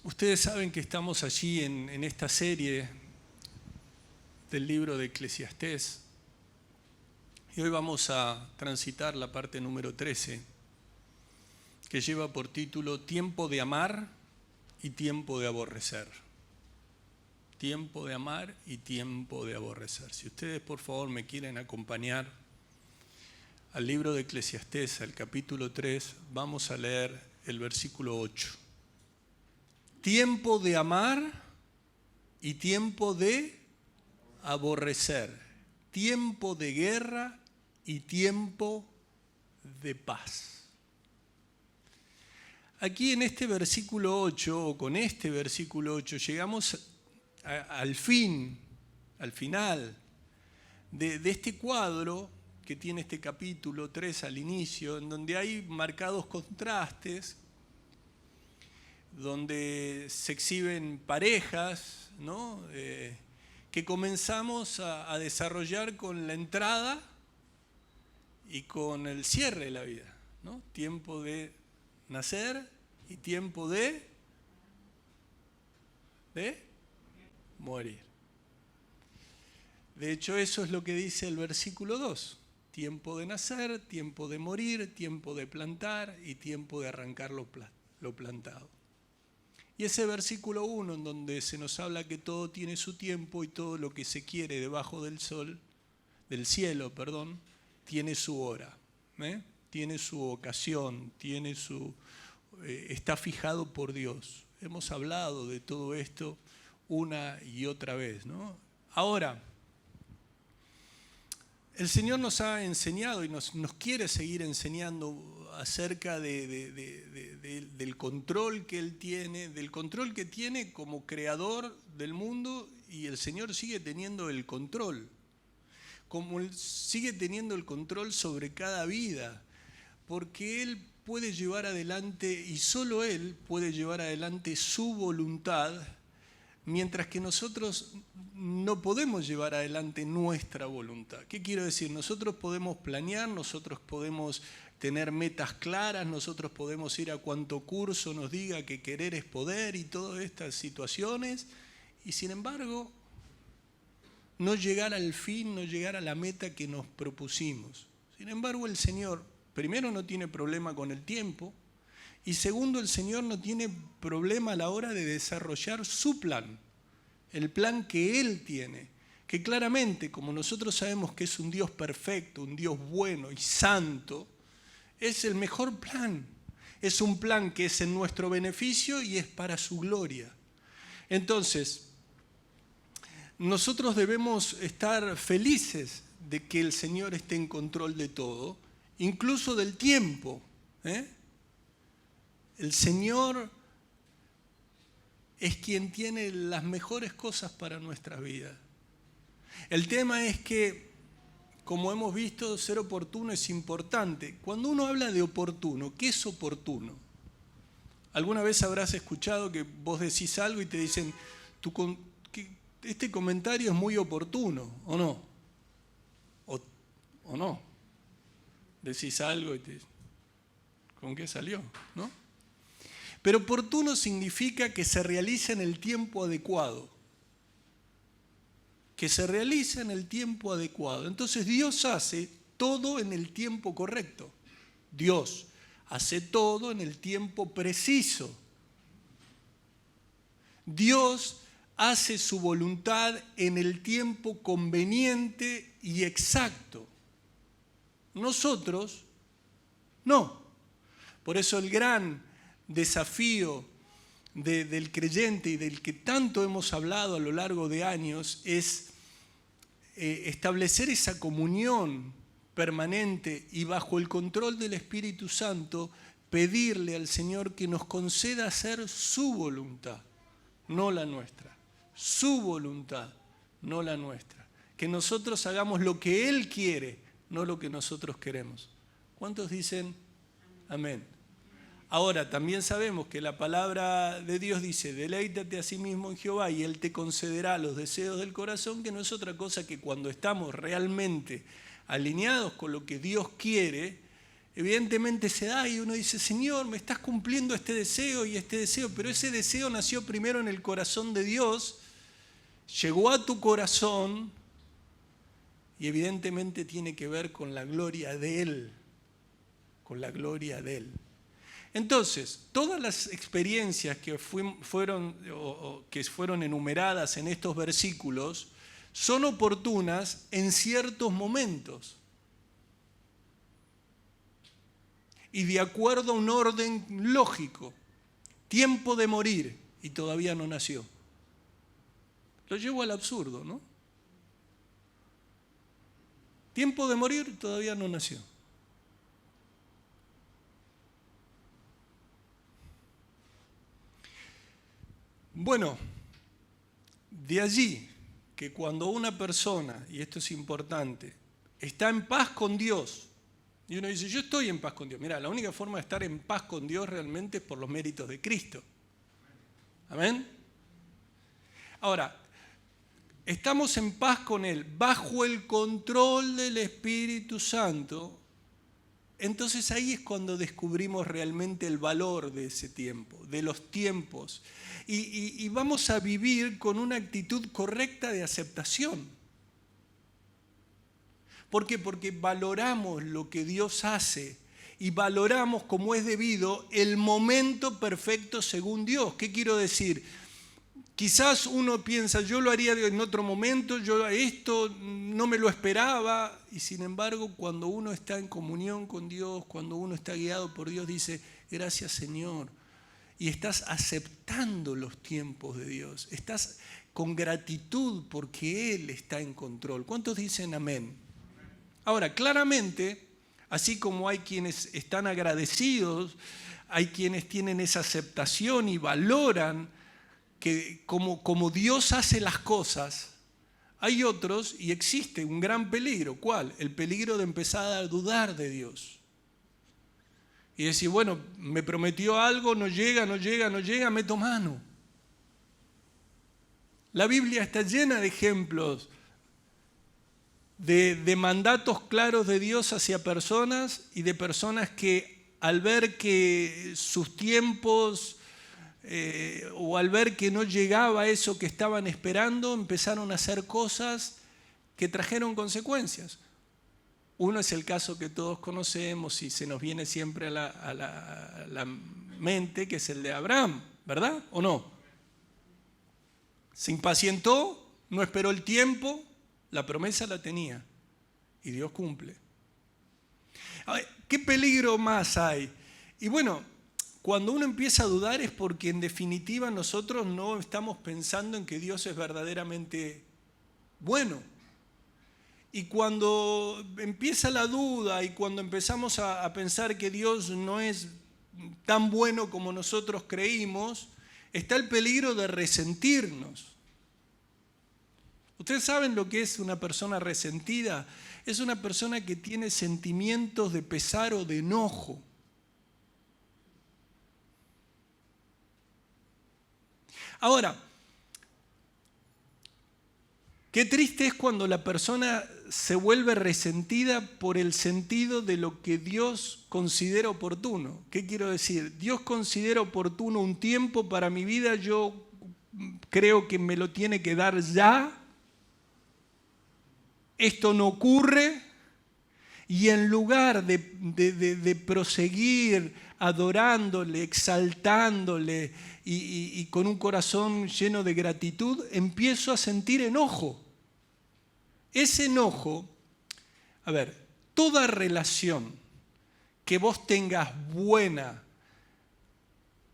Ustedes saben que estamos allí en esta serie del libro de Eclesiastés y hoy vamos a transitar la parte número 13 que lleva por título Tiempo de amar y tiempo de aborrecer. Tiempo de amar y tiempo de aborrecer. Si ustedes por favor me quieren acompañar al libro de Eclesiastés, al capítulo 3, vamos a leer el versículo 8. Tiempo de amar y tiempo de aborrecer. Tiempo de guerra y tiempo de paz. Aquí en este versículo 8, o con este versículo 8, llegamos al final de este cuadro que tiene este capítulo 3 al inicio, en donde hay marcados contrastes, donde se exhiben parejas, ¿no? Que comenzamos a desarrollar con la entrada y con el cierre de la vida, ¿no? Tiempo de nacer y tiempo de morir. De hecho, eso es lo que dice el versículo 2. Tiempo de nacer, tiempo de morir, tiempo de plantar y tiempo de arrancar lo plantado. Y ese versículo 1, en donde se nos habla que todo tiene su tiempo y todo lo que se quiere debajo del cielo, tiene su hora, tiene su ocasión, está fijado por Dios. Hemos hablado de todo esto una y otra vez, ¿no? Ahora, el Señor nos ha enseñado y nos quiere seguir enseñando acerca del control que Él tiene, del control que tiene como creador del mundo, y el Señor sigue teniendo el control, como Él sigue teniendo el control sobre cada vida, porque Él puede llevar adelante, y solo Él puede llevar adelante su voluntad, mientras que nosotros no podemos llevar adelante nuestra voluntad. ¿Qué quiero decir? Nosotros podemos planear, nosotros podemos tener metas claras, nosotros podemos ir a cuanto curso nos diga que querer es poder y todas estas situaciones, y sin embargo no llegar al fin, no llegar a la meta que nos propusimos. Sin embargo, el Señor, primero, no tiene problema con el tiempo, y segundo, el Señor no tiene problema a la hora de desarrollar su plan, el plan que Él tiene, que claramente, como nosotros sabemos que es un Dios perfecto, un Dios bueno y santo, es el mejor plan. Es un plan que es en nuestro beneficio y es para su gloria. Entonces, nosotros debemos estar felices de que el Señor esté en control de todo, incluso del tiempo, El Señor es quien tiene las mejores cosas para nuestras vidas. El tema es que, como hemos visto, ser oportuno es importante. Cuando uno habla de oportuno, ¿qué es oportuno? ¿Alguna vez habrás escuchado que vos decís algo y te dicen, este comentario es muy oportuno, ¿o no? ¿O no? Decís algo y te dicen, ¿con qué salió? ¿No? Pero oportuno significa que se realiza en el tiempo adecuado. Que se realiza en el tiempo adecuado. Entonces Dios hace todo en el tiempo correcto. Dios hace todo en el tiempo preciso. Dios hace su voluntad en el tiempo conveniente y exacto. Nosotros, no. Por eso el gran desafío del creyente y del que tanto hemos hablado a lo largo de años es establecer esa comunión permanente y bajo el control del Espíritu Santo pedirle al Señor que nos conceda hacer su voluntad, no la nuestra. Su voluntad, no la nuestra. Que nosotros hagamos lo que Él quiere, no lo que nosotros queremos. ¿Cuántos dicen amén? Ahora, también sabemos que la palabra de Dios dice, deleítate a sí mismo en Jehová y Él te concederá los deseos del corazón, que no es otra cosa que cuando estamos realmente alineados con lo que Dios quiere, evidentemente se da y uno dice, Señor, me estás cumpliendo este deseo y este deseo, pero ese deseo nació primero en el corazón de Dios, llegó a tu corazón y evidentemente tiene que ver con la gloria de Él, con la gloria de Él. Entonces, todas las experiencias que fueron enumeradas en estos versículos son oportunas en ciertos momentos y de acuerdo a un orden lógico. Tiempo de morir y todavía no nació. Lo llevo al absurdo, ¿no? Tiempo de morir y todavía no nació. Bueno, de allí que cuando una persona, y esto es importante, está en paz con Dios, y uno dice, yo estoy en paz con Dios. Mirá, la única forma de estar en paz con Dios realmente es por los méritos de Cristo. ¿Amén? Ahora, estamos en paz con Él, bajo el control del Espíritu Santo. Entonces ahí es cuando descubrimos realmente el valor de ese tiempo, de los tiempos. Y vamos a vivir con una actitud correcta de aceptación. ¿Por qué? Porque valoramos lo que Dios hace y valoramos como es debido el momento perfecto según Dios. ¿Qué quiero decir? Quizás uno piensa, yo lo haría en otro momento, yo esto no me lo esperaba, y sin embargo cuando uno está en comunión con Dios, cuando uno está guiado por Dios, dice, gracias Señor, y estás aceptando los tiempos de Dios, estás con gratitud porque Él está en control. ¿Cuántos dicen amén? Ahora, claramente, así como hay quienes están agradecidos, hay quienes tienen esa aceptación y valoran que como Dios hace las cosas, hay otros y existe un gran peligro. ¿Cuál? El peligro de empezar a dudar de Dios. Y decir, bueno, me prometió algo, no llega, meto mano. La Biblia está llena de ejemplos de mandatos claros de Dios hacia personas y de personas que al ver que sus tiempos o al ver que no llegaba eso que estaban esperando, empezaron a hacer cosas que trajeron consecuencias. Uno es el caso que todos conocemos y se nos viene siempre a la mente, que es el de Abraham, ¿verdad? ¿O no? Se impacientó, no esperó el tiempo, la promesa la tenía y Dios cumple. ¿Qué peligro más hay? Y bueno, cuando uno empieza a dudar es porque en definitiva nosotros no estamos pensando en que Dios es verdaderamente bueno. Y cuando empieza la duda y cuando empezamos a pensar que Dios no es tan bueno como nosotros creímos, está el peligro de resentirnos. ¿Ustedes saben lo que es una persona resentida? Es una persona que tiene sentimientos de pesar o de enojo. Ahora, qué triste es cuando la persona se vuelve resentida por el sentido de lo que Dios considera oportuno. ¿Qué quiero decir? Dios considera oportuno un tiempo para mi vida, yo creo que me lo tiene que dar ya. Esto no ocurre y en lugar de proseguir adorándole, exaltándole y con un corazón lleno de gratitud, empiezo a sentir enojo. Ese enojo, a ver, toda relación que vos tengas buena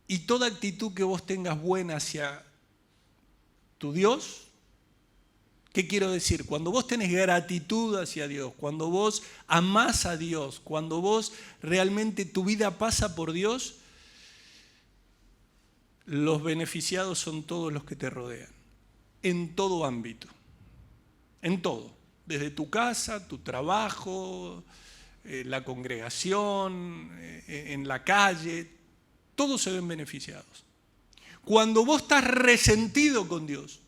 y toda actitud que vos tengas buena hacia tu Dios, ¿qué quiero decir? Cuando vos tenés gratitud hacia Dios, cuando vos amás a Dios, cuando vos realmente tu vida pasa por Dios, los beneficiados son todos los que te rodean, en todo ámbito, en todo, desde tu casa, tu trabajo, la congregación, en la calle, todos se ven beneficiados. Cuando vos estás resentido con Dios,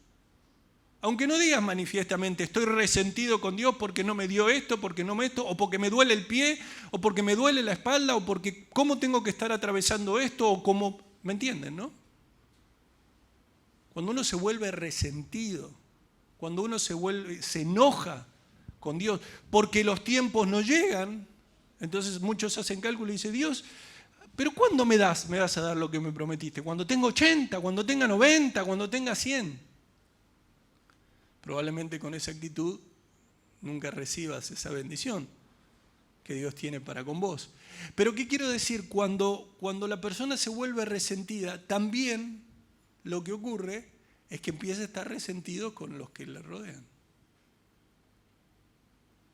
Aunque no digas manifiestamente, estoy resentido con Dios porque no me dio esto, porque no me esto, o porque me duele el pie, o porque me duele la espalda, o porque cómo tengo que estar atravesando esto, o cómo, ¿me entienden, no? Cuando uno se vuelve resentido, cuando uno se enoja con Dios, porque los tiempos no llegan, entonces muchos hacen cálculo y dicen, Dios, ¿pero cuándo me vas a dar lo que me prometiste? ¿Cuando tenga 80, cuando tenga 90, cuando tenga 100? Probablemente con esa actitud nunca recibas esa bendición que Dios tiene para con vos. Pero ¿qué quiero decir? Cuando la persona se vuelve resentida, también lo que ocurre es que empieza a estar resentido con los que le rodean.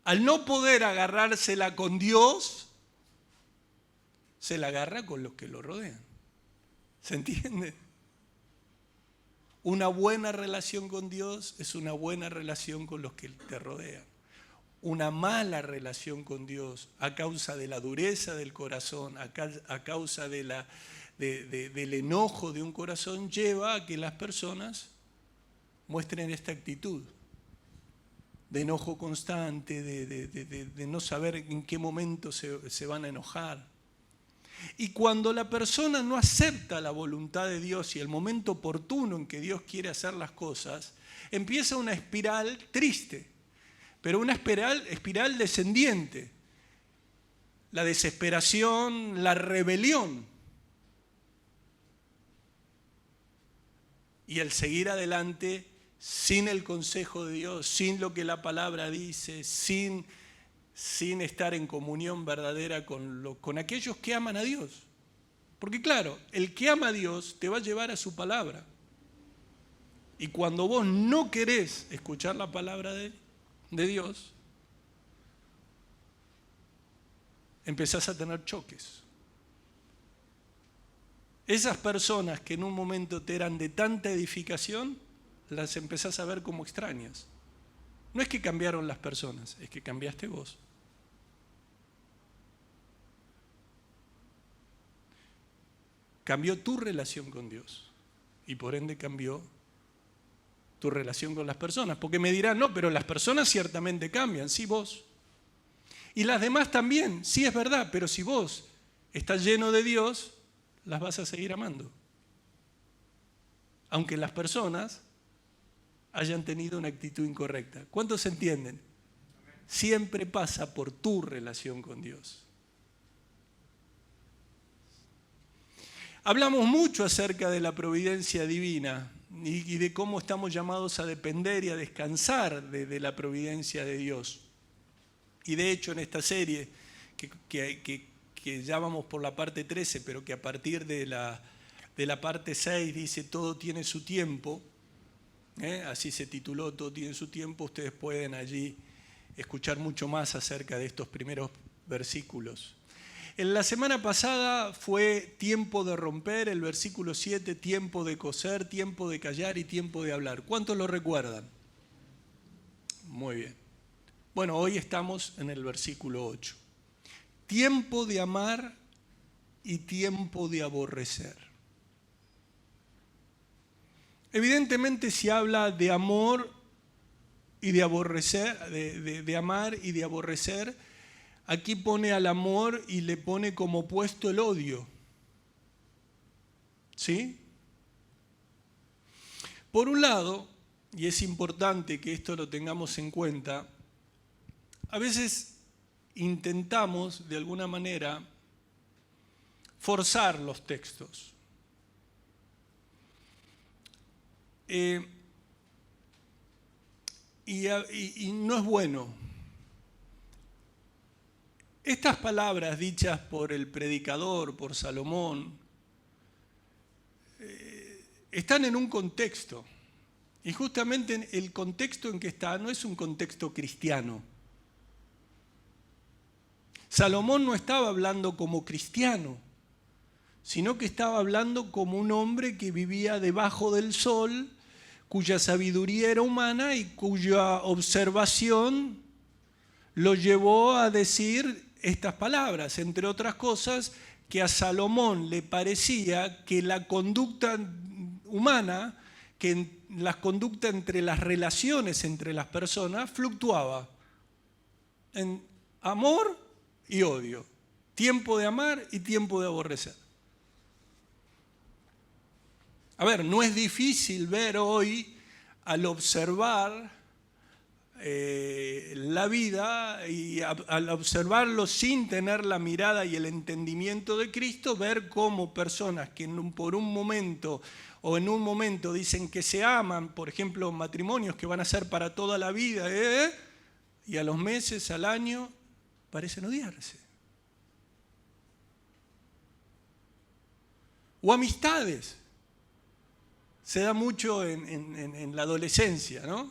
Al no poder agarrársela con Dios, se la agarra con los que lo rodean. ¿Se entiende? Una buena relación con Dios es una buena relación con los que te rodean. Una mala relación con Dios, a causa de la dureza del corazón, a causa del enojo de un corazón, lleva a que las personas muestren esta actitud de enojo constante, de no saber en qué momento se van a enojar. Y cuando la persona no acepta la voluntad de Dios y el momento oportuno en que Dios quiere hacer las cosas, empieza una espiral triste, pero una espiral descendiente. La desesperación, la rebelión. Y el seguir adelante sin el consejo de Dios, sin lo que la palabra dice, sin estar en comunión verdadera con aquellos que aman a Dios. Porque claro, el que ama a Dios te va a llevar a su palabra. Y cuando vos no querés escuchar la palabra de Dios, empezás a tener choques. Esas personas que en un momento te eran de tanta edificación, las empezás a ver como extrañas. No es que cambiaron las personas, es que cambiaste vos. Cambió tu relación con Dios y por ende cambió tu relación con las personas. Porque me dirán, no, pero las personas ciertamente cambian, sí, vos. Y las demás también, sí es verdad, pero si vos estás lleno de Dios, las vas a seguir amando. Aunque las personas hayan tenido una actitud incorrecta. ¿Cuántos entienden? Siempre pasa por tu relación con Dios. Hablamos mucho acerca de la providencia divina y de cómo estamos llamados a depender y a descansar de la providencia de Dios. Y de hecho en esta serie, que ya vamos por la parte 13, pero que a partir de la parte 6 dice todo tiene su tiempo, así se tituló, todo tiene su tiempo, ustedes pueden allí escuchar mucho más acerca de estos primeros versículos. En la semana pasada fue tiempo de romper, el versículo 7, tiempo de coser, tiempo de callar y tiempo de hablar. ¿Cuántos lo recuerdan? Muy bien. Bueno, hoy estamos en el versículo 8. Tiempo de amar y tiempo de aborrecer. Evidentemente se habla de amor y de aborrecer, de amar y de aborrecer. Aquí pone al amor y le pone como opuesto el odio. ¿Sí? Por un lado, y es importante que esto lo tengamos en cuenta, a veces intentamos de alguna manera forzar los textos. Y no es bueno. Estas palabras dichas por el predicador, por Salomón, están en un contexto. Y justamente el contexto en que está no es un contexto cristiano. Salomón no estaba hablando como cristiano, sino que estaba hablando como un hombre que vivía debajo del sol, cuya sabiduría era humana y cuya observación lo llevó a decir estas palabras, entre otras cosas, que a Salomón le parecía que la conducta humana, que las conductas entre las relaciones entre las personas fluctuaba en amor y odio, tiempo de amar y tiempo de aborrecer. A ver, no es difícil ver hoy, al observar la vida y al observarlo sin tener la mirada y el entendimiento de Cristo, ver cómo personas que por un momento o en un momento dicen que se aman, por ejemplo, matrimonios que van a ser para toda la vida, y a los meses, al año, parecen odiarse. O amistades. Se da mucho en la adolescencia, ¿no?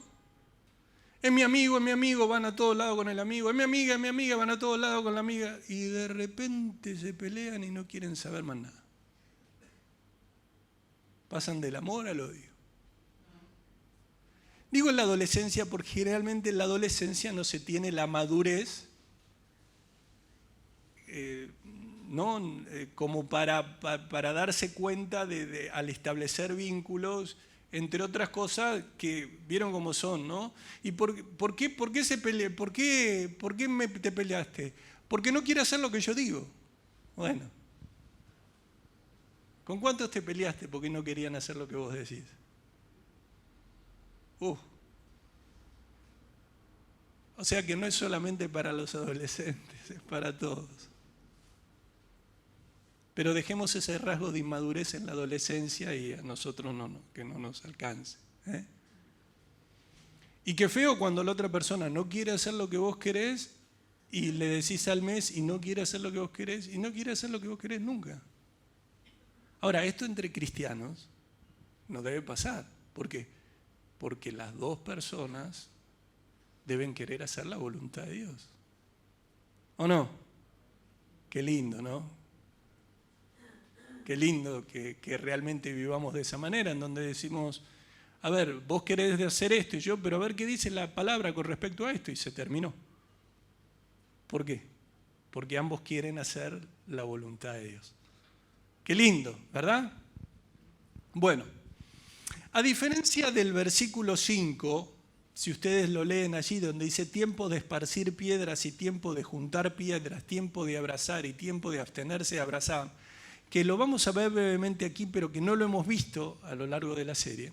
Es mi amigo, van a todos lados con el amigo. Es mi amiga, van a todos lados con la amiga. Y de repente se pelean y no quieren saber más nada. Pasan del amor al odio. Digo en la adolescencia porque generalmente en la adolescencia no se tiene la madurez como para darse cuenta al establecer vínculos, entre otras cosas que vieron cómo son, ¿no? ¿Y por qué se pelea? ¿Por qué te peleaste? Porque no quiere hacer lo que yo digo. Bueno. ¿Con cuántos te peleaste porque no querían hacer lo que vos decís? O sea que no es solamente para los adolescentes, es para todos. Pero dejemos ese rasgo de inmadurez en la adolescencia y a nosotros que no nos alcance. Y qué feo cuando la otra persona no quiere hacer lo que vos querés y le decís al mes y no quiere hacer lo que vos querés y no quiere hacer lo que vos querés nunca. Ahora, esto entre cristianos no debe pasar. ¿Por qué? Porque las dos personas deben querer hacer la voluntad de Dios. ¿O no? Qué lindo, ¿no? Qué lindo que realmente vivamos de esa manera, en donde decimos, a ver, vos querés hacer esto y yo, pero a ver qué dice la palabra con respecto a esto, y se terminó. ¿Por qué? Porque ambos quieren hacer la voluntad de Dios. Qué lindo, ¿verdad? Bueno, a diferencia del versículo 5, si ustedes lo leen allí, donde dice tiempo de esparcir piedras y tiempo de juntar piedras, tiempo de abrazar y tiempo de abstenerse de abrazar, que lo vamos a ver brevemente aquí, pero que no lo hemos visto a lo largo de la serie.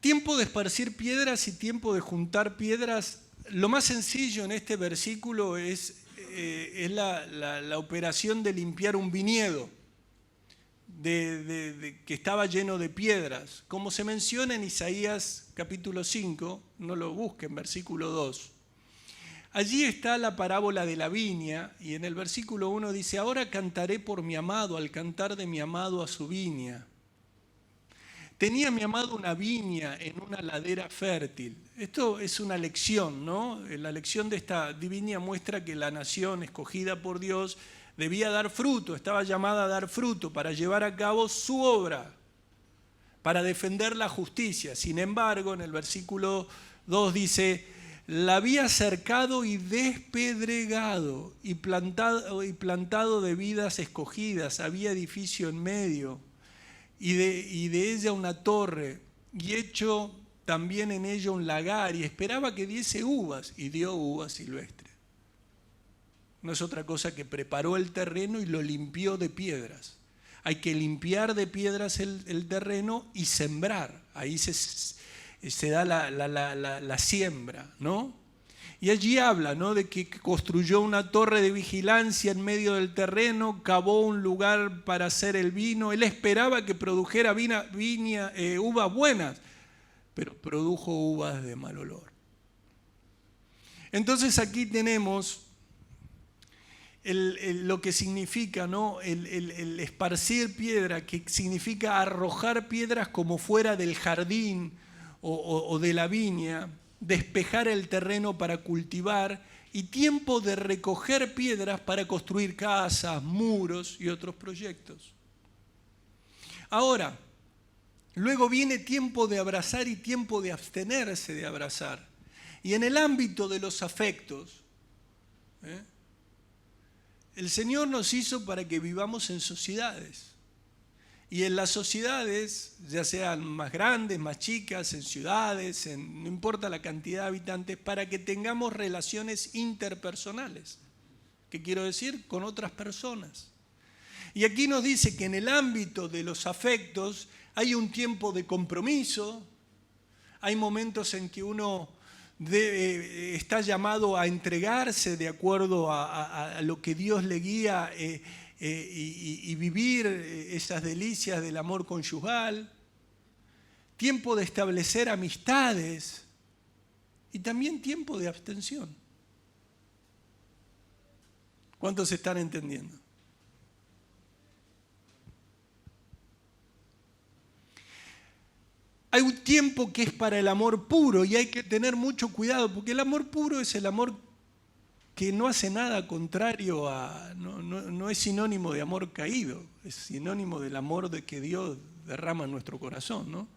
Tiempo de esparcir piedras y tiempo de juntar piedras, lo más sencillo en este versículo es la operación de limpiar un viñedo que estaba lleno de piedras. Como se menciona en Isaías capítulo 5, no lo busquen, versículo 2. Allí está la parábola de la viña y en el versículo 1 dice, ahora cantaré por mi amado, al cantar de mi amado a su viña. Tenía mi amado una viña en una ladera fértil. Esto es una lección, ¿no? La lección de esta viña muestra que la nación escogida por Dios debía dar fruto, estaba llamada a dar fruto para llevar a cabo su obra, para defender la justicia. Sin embargo, en el versículo 2 dice, la había cercado y despedregado y plantado de vidas escogidas, había edificio en medio y de ella una torre y hecho también en ella un lagar y esperaba que diese uvas y dio uvas silvestres. No es otra cosa que preparó el terreno y lo limpió de piedras. Hay que limpiar de piedras el terreno y sembrar. Ahí se da la siembra, ¿no? Y allí habla, ¿no?, de que construyó una torre de vigilancia en medio del terreno, cavó un lugar para hacer el vino. Él esperaba que produjera uvas buenas, pero produjo uvas de mal olor. Entonces aquí tenemos lo que significa, ¿no?, el esparcir piedra, que significa arrojar piedras como fuera del jardín o de la viña, despejar el terreno para cultivar y tiempo de recoger piedras para construir casas, muros y otros proyectos. Ahora, luego viene tiempo de abrazar y tiempo de abstenerse de abrazar. Y en el ámbito de los afectos, el Señor nos hizo para que vivamos en sociedades. y en las sociedades, ya sean más grandes, más chicas, en ciudades, no importa la cantidad de habitantes, para que tengamos relaciones interpersonales. ¿Qué quiero decir? Con otras personas. Y aquí nos dice que en el ámbito de los afectos hay un tiempo de compromiso, hay momentos en que uno está llamado a entregarse de acuerdo a lo que Dios le guía y vivir esas delicias del amor conyugal, tiempo de establecer amistades y también tiempo de abstención. ¿Cuántos están entendiendo? Hay un tiempo que es para el amor puro y hay que tener mucho cuidado, porque el amor puro es el amor que no hace nada contrario a... No es sinónimo de amor caído, es sinónimo del amor que Dios derrama en nuestro corazón, ¿no?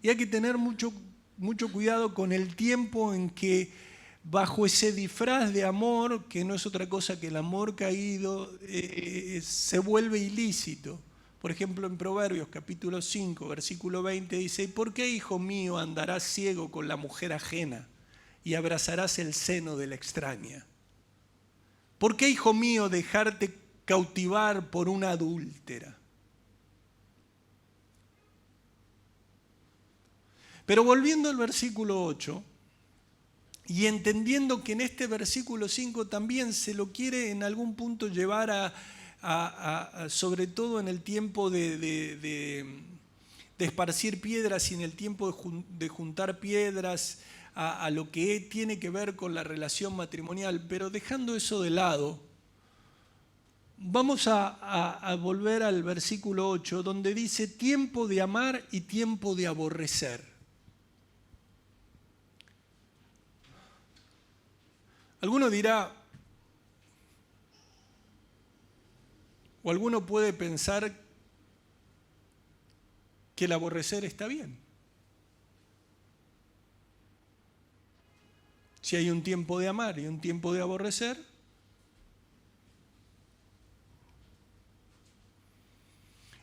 Y hay que tener mucho cuidado con el tiempo en que bajo ese disfraz de amor, que no es otra cosa que el amor caído, se vuelve ilícito. Por ejemplo, en Proverbios capítulo 5, versículo 20 dice: ¿por qué, hijo mío, andarás ciego con la mujer ajena y abrazarás el seno de la extraña? ¿Por qué, hijo mío, dejarte cautivar por una adúltera? Pero volviendo al versículo 8, y entendiendo que en este versículo 5 también se lo quiere en algún punto llevar sobre todo en el tiempo de esparcir piedras y en el tiempo de juntar piedras, a lo que tiene que ver con la relación matrimonial, pero dejando eso de lado, vamos a volver al versículo 8, donde dice tiempo de amar y tiempo de aborrecer. Alguno dirá, o alguno puede pensar que el aborrecer está bien. Si hay un tiempo de amar y un tiempo de aborrecer,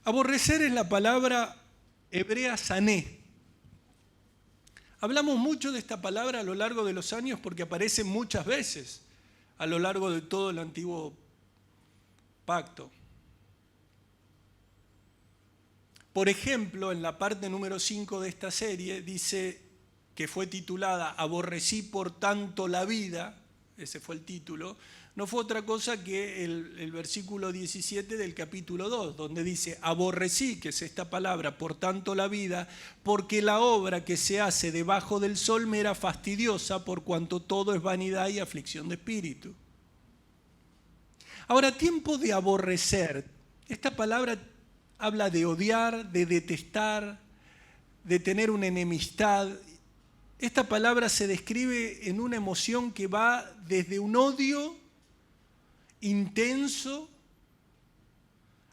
aborrecer es la palabra hebrea sané. Hablamos mucho de esta palabra a lo largo de los años porque aparece muchas veces a lo largo de todo el antiguo pacto. Por ejemplo, en la parte número 5 de esta serie dice que fue titulada Aborrecí por tanto la vida, ese fue el título, no fue otra cosa que el versículo 17 del capítulo 2, donde dice aborrecí, que es esta palabra, por tanto la vida, porque la obra que se hace debajo del sol me era fastidiosa, por cuanto todo es vanidad y aflicción de espíritu. Ahora, tiempo de aborrecer, esta palabra habla de odiar, de detestar, de tener una enemistad. Esta palabra se describe en una emoción que va desde un odio intenso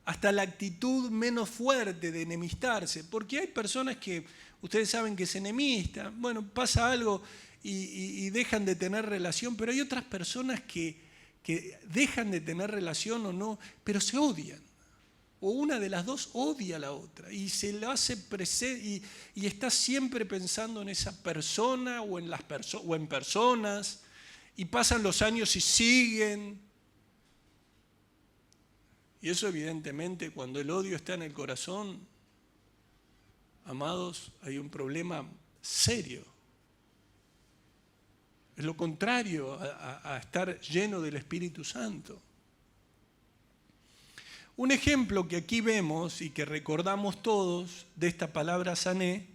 hasta la actitud menos fuerte de enemistarse, porque hay personas que ustedes saben que se enemistan, bueno, pasa algo y dejan de tener relación, pero hay otras personas que dejan de tener relación o no, pero se odian, o una de las dos odia a la otra y se lo hace presente y está siempre pensando en esa persona o en personas, y pasan los años y siguen. Y eso evidentemente, cuando el odio está en el corazón, amados, hay un problema serio. Es lo contrario a estar lleno del Espíritu Santo. Un ejemplo que aquí vemos y que recordamos todos de esta palabra sané,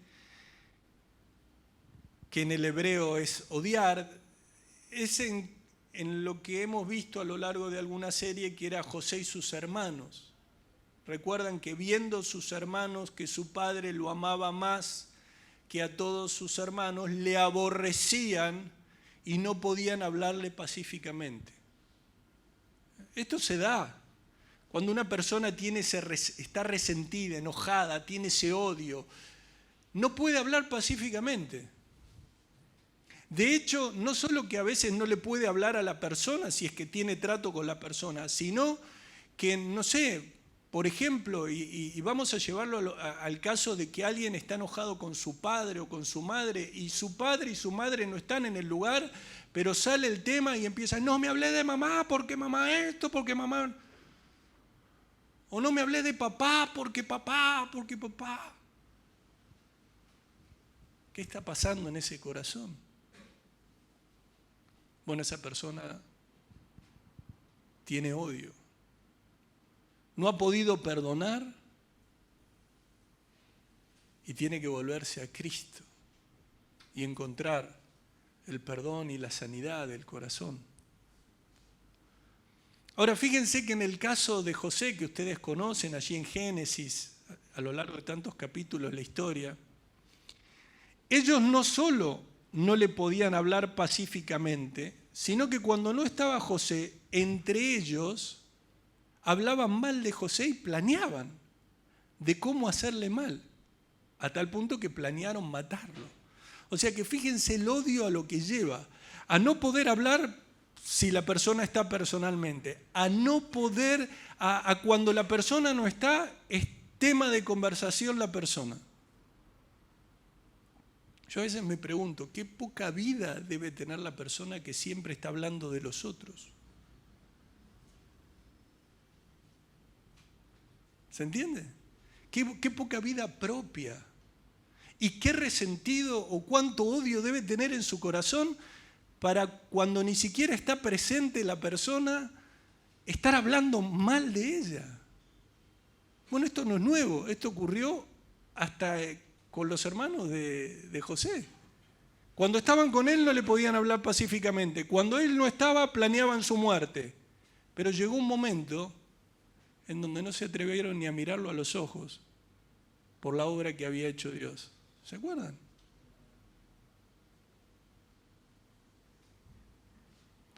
que en el hebreo es odiar, es en lo que hemos visto a lo largo de alguna serie, que era José y sus hermanos. Recuerdan que viendo sus hermanos que su padre lo amaba más que a todos sus hermanos, le aborrecían y no podían hablarle pacíficamente. Esto se da cuando una persona está resentida, enojada, tiene ese odio, no puede hablar pacíficamente. De hecho, no solo que a veces no le puede hablar a la persona si es que tiene trato con la persona, sino que, no sé, por ejemplo, y vamos a llevarlo al caso de que alguien está enojado con su padre o con su madre, y su padre y su madre no están en el lugar, pero sale el tema y empieza, no me hablé de mamá porque mamá esto, porque mamá... O no me hablé de papá porque papá, porque papá. ¿Qué está pasando en ese corazón? Bueno, esa persona tiene odio. No ha podido perdonar y tiene que volverse a Cristo y encontrar el perdón y la sanidad del corazón. Ahora fíjense que en el caso de José, que ustedes conocen allí en Génesis, a lo largo de tantos capítulos de la historia, ellos no solo no le podían hablar pacíficamente, sino que cuando no estaba José, entre ellos hablaban mal de José y planeaban de cómo hacerle mal, a tal punto que planearon matarlo. O sea que fíjense el odio a lo que lleva, a no poder hablar si la persona está personalmente, a no poder, a cuando la persona no está, es tema de conversación la persona. Yo a veces me pregunto, qué poca vida debe tener la persona que siempre está hablando de los otros. ¿Se entiende? Qué poca vida propia. Y qué resentido o cuánto odio debe tener en su corazón para cuando ni siquiera está presente la persona, estar hablando mal de ella. Bueno, esto no es nuevo, esto ocurrió hasta con los hermanos de José. Cuando estaban con él no le podían hablar pacíficamente. Cuando él no estaba, planeaban su muerte. Pero llegó un momento en donde no se atrevieron ni a mirarlo a los ojos por la obra que había hecho Dios. ¿Se acuerdan?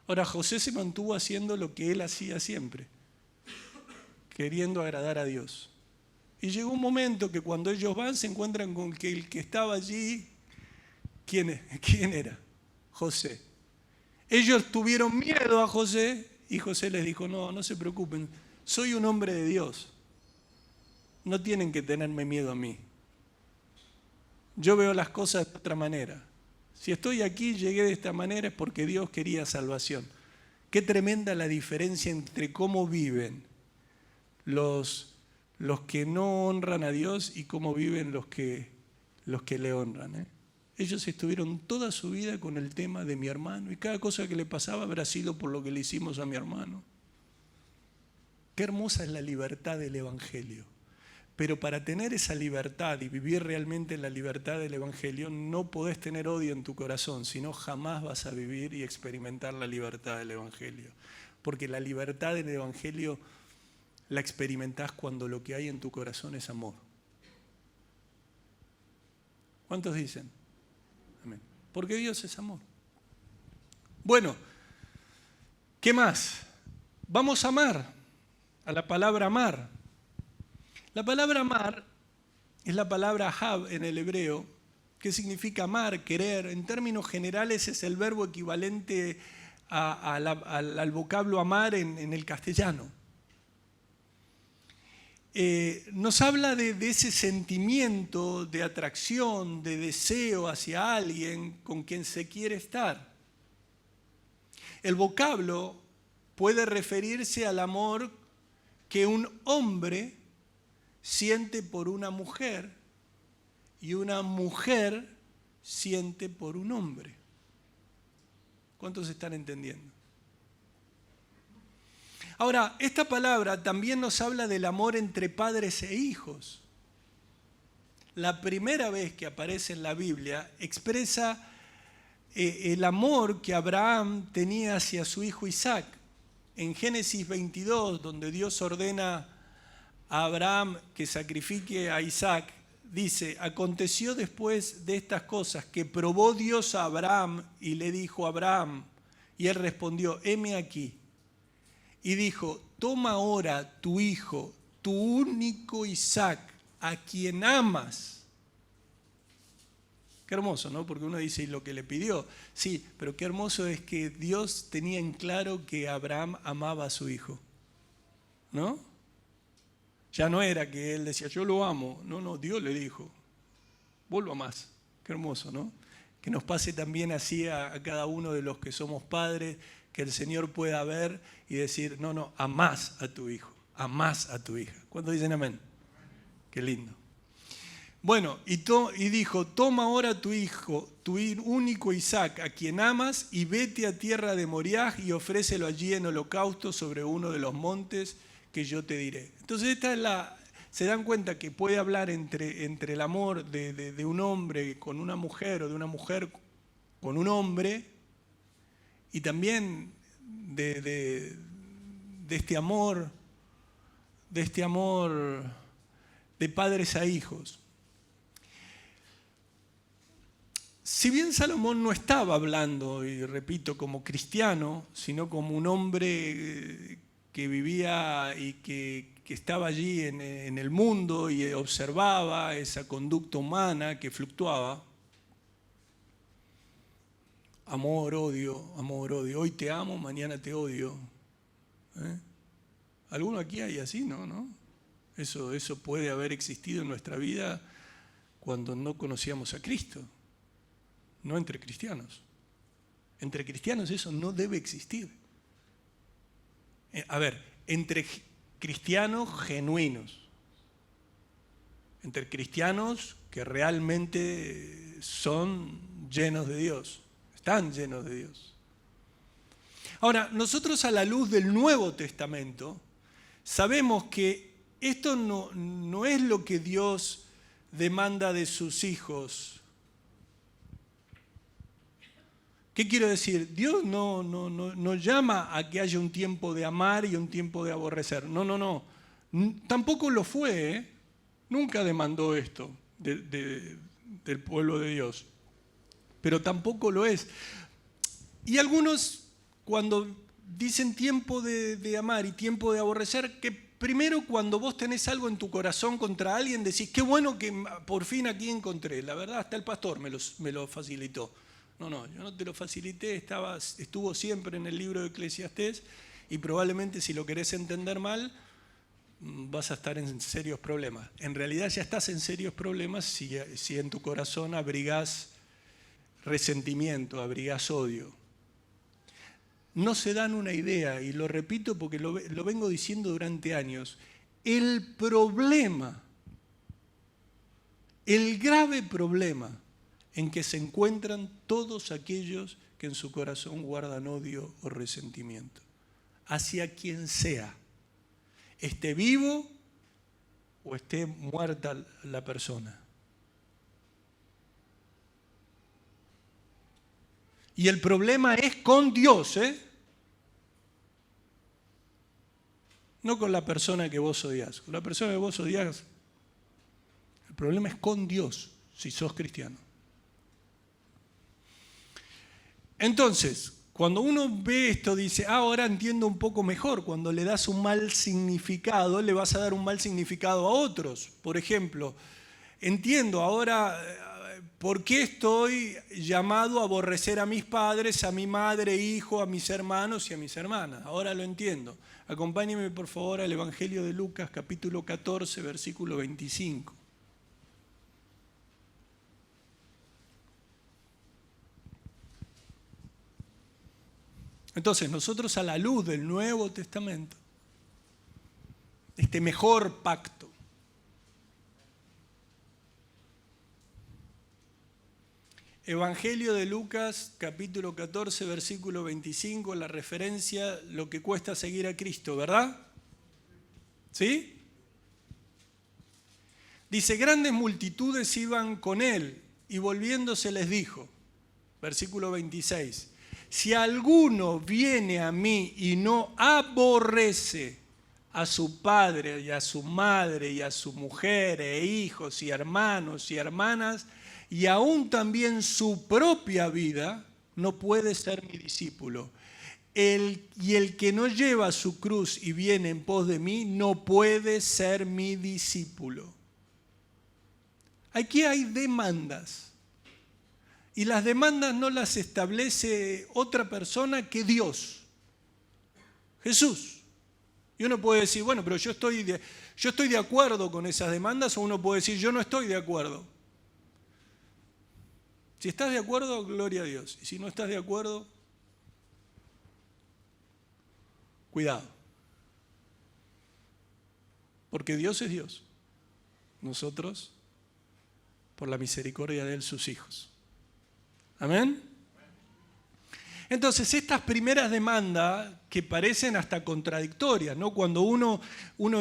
Ahora, José se mantuvo haciendo lo que él hacía siempre, queriendo agradar a Dios. Y llegó un momento que cuando ellos van se encuentran con que el que estaba allí, ¿quién era? José. Ellos tuvieron miedo a José y José les dijo, no se preocupen, soy un hombre de Dios. No tienen que tenerme miedo a mí. Yo veo las cosas de otra manera. Si estoy aquí, llegué de esta manera es porque Dios quería salvación. Qué tremenda la diferencia entre cómo viven los que no honran a Dios y cómo viven los que le honran. Ellos estuvieron toda su vida con el tema de mi hermano y cada cosa que le pasaba habrá sido por lo que le hicimos a mi hermano. Qué hermosa es la libertad del Evangelio. Pero para tener esa libertad y vivir realmente en la libertad del Evangelio, no podés tener odio en tu corazón, sino jamás vas a vivir y experimentar la libertad del Evangelio. Porque la libertad del Evangelio la experimentás cuando lo que hay en tu corazón es amor. ¿Cuántos dicen? Amén. Porque Dios es amor. Bueno, ¿qué más? Vamos a amar, a la palabra amar. La palabra amar es la palabra hab en el hebreo, que significa amar, querer. En términos generales es el verbo equivalente al vocablo amar en el castellano. Nos habla de ese sentimiento de atracción, de deseo hacia alguien con quien se quiere estar. El vocablo puede referirse al amor que un hombre siente por una mujer y una mujer siente por un hombre. ¿Cuántos están entendiendo? Ahora, esta palabra también nos habla del amor entre padres e hijos. La primera vez que aparece en la Biblia expresa el amor que Abraham tenía hacia su hijo Isaac. En Génesis 22, donde Dios ordena a Abraham que sacrifique a Isaac, dice, aconteció después de estas cosas que probó Dios a Abraham y le dijo a Abraham, y él respondió, heme aquí. Y dijo, toma ahora tu hijo, tu único Isaac, a quien amas. Qué hermoso, ¿no? Porque uno dice, ¿y lo que le pidió? Sí, pero qué hermoso es que Dios tenía en claro que Abraham amaba a su hijo, ¿no? Ya no era que él decía, yo lo amo. No, Dios le dijo, vos lo amás. Qué hermoso, ¿no? Que nos pase también así a cada uno de los que somos padres, que el Señor pueda ver y decir, no, amás a tu hijo, amás a tu hija. ¿Cuántos dicen amén? Qué lindo. Bueno, y dijo, toma ahora tu hijo, tu único Isaac, a quien amas, y vete a tierra de Moriah y ofrécelo allí en holocausto sobre uno de los montes que yo te diré. Entonces se dan cuenta que puede hablar entre el amor de un hombre con una mujer o de una mujer con un hombre, y también de este amor de padres a hijos. Si bien Salomón no estaba hablando, y repito, como cristiano, sino como un hombre que vivía y que estaba allí en el mundo y observaba esa conducta humana que fluctuaba, amor, odio, hoy te amo, mañana te odio. ¿Alguno aquí hay así? ¿No? Eso puede haber existido en nuestra vida cuando no conocíamos a Cristo. No entre cristianos. Entre cristianos eso no debe existir. Entre cristianos genuinos. Entre cristianos que realmente son llenos de Dios. Están llenos de Dios. Ahora, nosotros a la luz del Nuevo Testamento sabemos que esto no es lo que Dios demanda de sus hijos. ¿Qué quiero decir? Dios no llama a que haya un tiempo de amar y un tiempo de aborrecer. No. Tampoco lo fue, Nunca demandó esto del pueblo de Dios. Pero tampoco lo es. Y algunos, cuando dicen tiempo de amar y tiempo de aborrecer, que primero cuando vos tenés algo en tu corazón contra alguien, decís, qué bueno que por fin aquí encontré. La verdad, hasta el pastor me lo facilitó. No, yo no te lo facilité, estuvo siempre en el libro de Eclesiastés y probablemente si lo querés entender mal vas a estar en serios problemas. En realidad ya estás en serios problemas si en tu corazón abrigás resentimiento, abrigás odio. No se dan una idea, y lo repito porque lo vengo diciendo durante años, el grave problema en que se encuentran todos aquellos que en su corazón guardan odio o resentimiento, hacia quien sea, esté vivo o esté muerta la persona. Y el problema es con Dios, no con la persona que vos odiás. Con la persona que vos odiás, el problema es con Dios, si sos cristiano. Entonces, cuando uno ve esto, dice, ahora entiendo un poco mejor. Cuando le das un mal significado, le vas a dar un mal significado a otros. Por ejemplo, entiendo ahora por qué estoy llamado a aborrecer a mis padres, a mi madre, hijo, a mis hermanos y a mis hermanas. Ahora lo entiendo. Acompáñenme por favor al Evangelio de Lucas, capítulo 14, versículo 25. Entonces, nosotros a la luz del Nuevo Testamento, este mejor pacto, Evangelio de Lucas, capítulo 14, versículo 25, la referencia, lo que cuesta seguir a Cristo, ¿verdad? ¿Sí? Dice, grandes multitudes iban con él y volviéndose les dijo, versículo 26, si alguno viene a mí y no aborrece a su padre y a su madre y a su mujer e hijos y hermanos y hermanas y aún también su propia vida, no puede ser mi discípulo. Y el que no lleva su cruz y viene en pos de mí, no puede ser mi discípulo. Aquí hay demandas. Y las demandas no las establece otra persona que Dios, Jesús. Y uno puede decir, bueno, pero yo estoy yo estoy de acuerdo con esas demandas, o uno puede decir, yo no estoy de acuerdo. Si estás de acuerdo, gloria a Dios. Y si no estás de acuerdo, cuidado. Porque Dios es Dios. Nosotros, por la misericordia de Él, sus hijos. Amén. Entonces, estas primeras demandas que parecen hasta contradictorias, ¿no? Cuando uno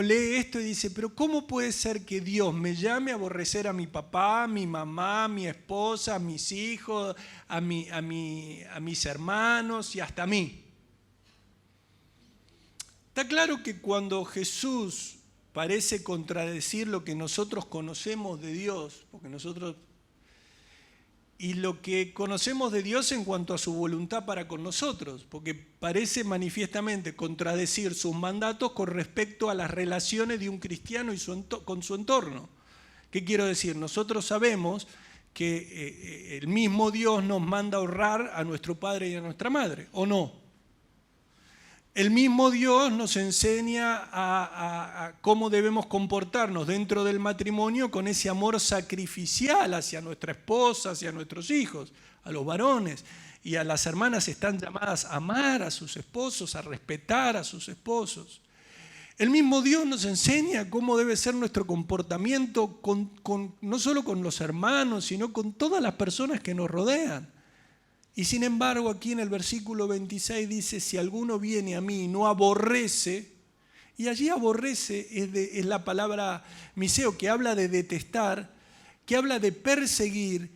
lee esto y dice, pero ¿cómo puede ser que Dios me llame a aborrecer a mi papá, a mi mamá, a mi esposa, a mis hijos, a mis hermanos y hasta a mí? Está claro que cuando Jesús parece contradecir lo que nosotros conocemos de Dios, porque nosotros... y lo que conocemos de Dios en cuanto a su voluntad para con nosotros, porque parece manifiestamente contradecir sus mandatos con respecto a las relaciones de un cristiano y con su entorno. ¿Qué quiero decir? Nosotros sabemos que el mismo Dios nos manda a honrar a nuestro padre y a nuestra madre, ¿o no? El mismo Dios nos enseña a cómo debemos comportarnos dentro del matrimonio con ese amor sacrificial hacia nuestra esposa, hacia nuestros hijos, a los varones. Y a las hermanas están llamadas a amar a sus esposos, a respetar a sus esposos. El mismo Dios nos enseña cómo debe ser nuestro comportamiento no solo con los hermanos, sino con todas las personas que nos rodean. Y sin embargo, aquí en el versículo 26 dice, si alguno viene a mí y no aborrece, y allí aborrece es la palabra miseo, que habla de detestar, que habla de perseguir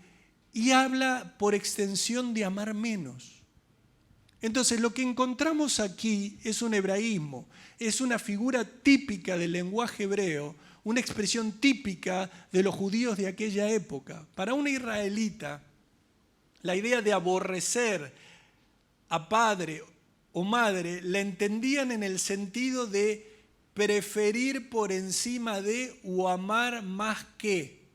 y habla por extensión de amar menos. Entonces lo que encontramos aquí es un hebraísmo, es una figura típica del lenguaje hebreo, una expresión típica de los judíos de aquella época. Para un israelita, la idea de aborrecer a padre o madre la entendían en el sentido de preferir por encima de o amar más que.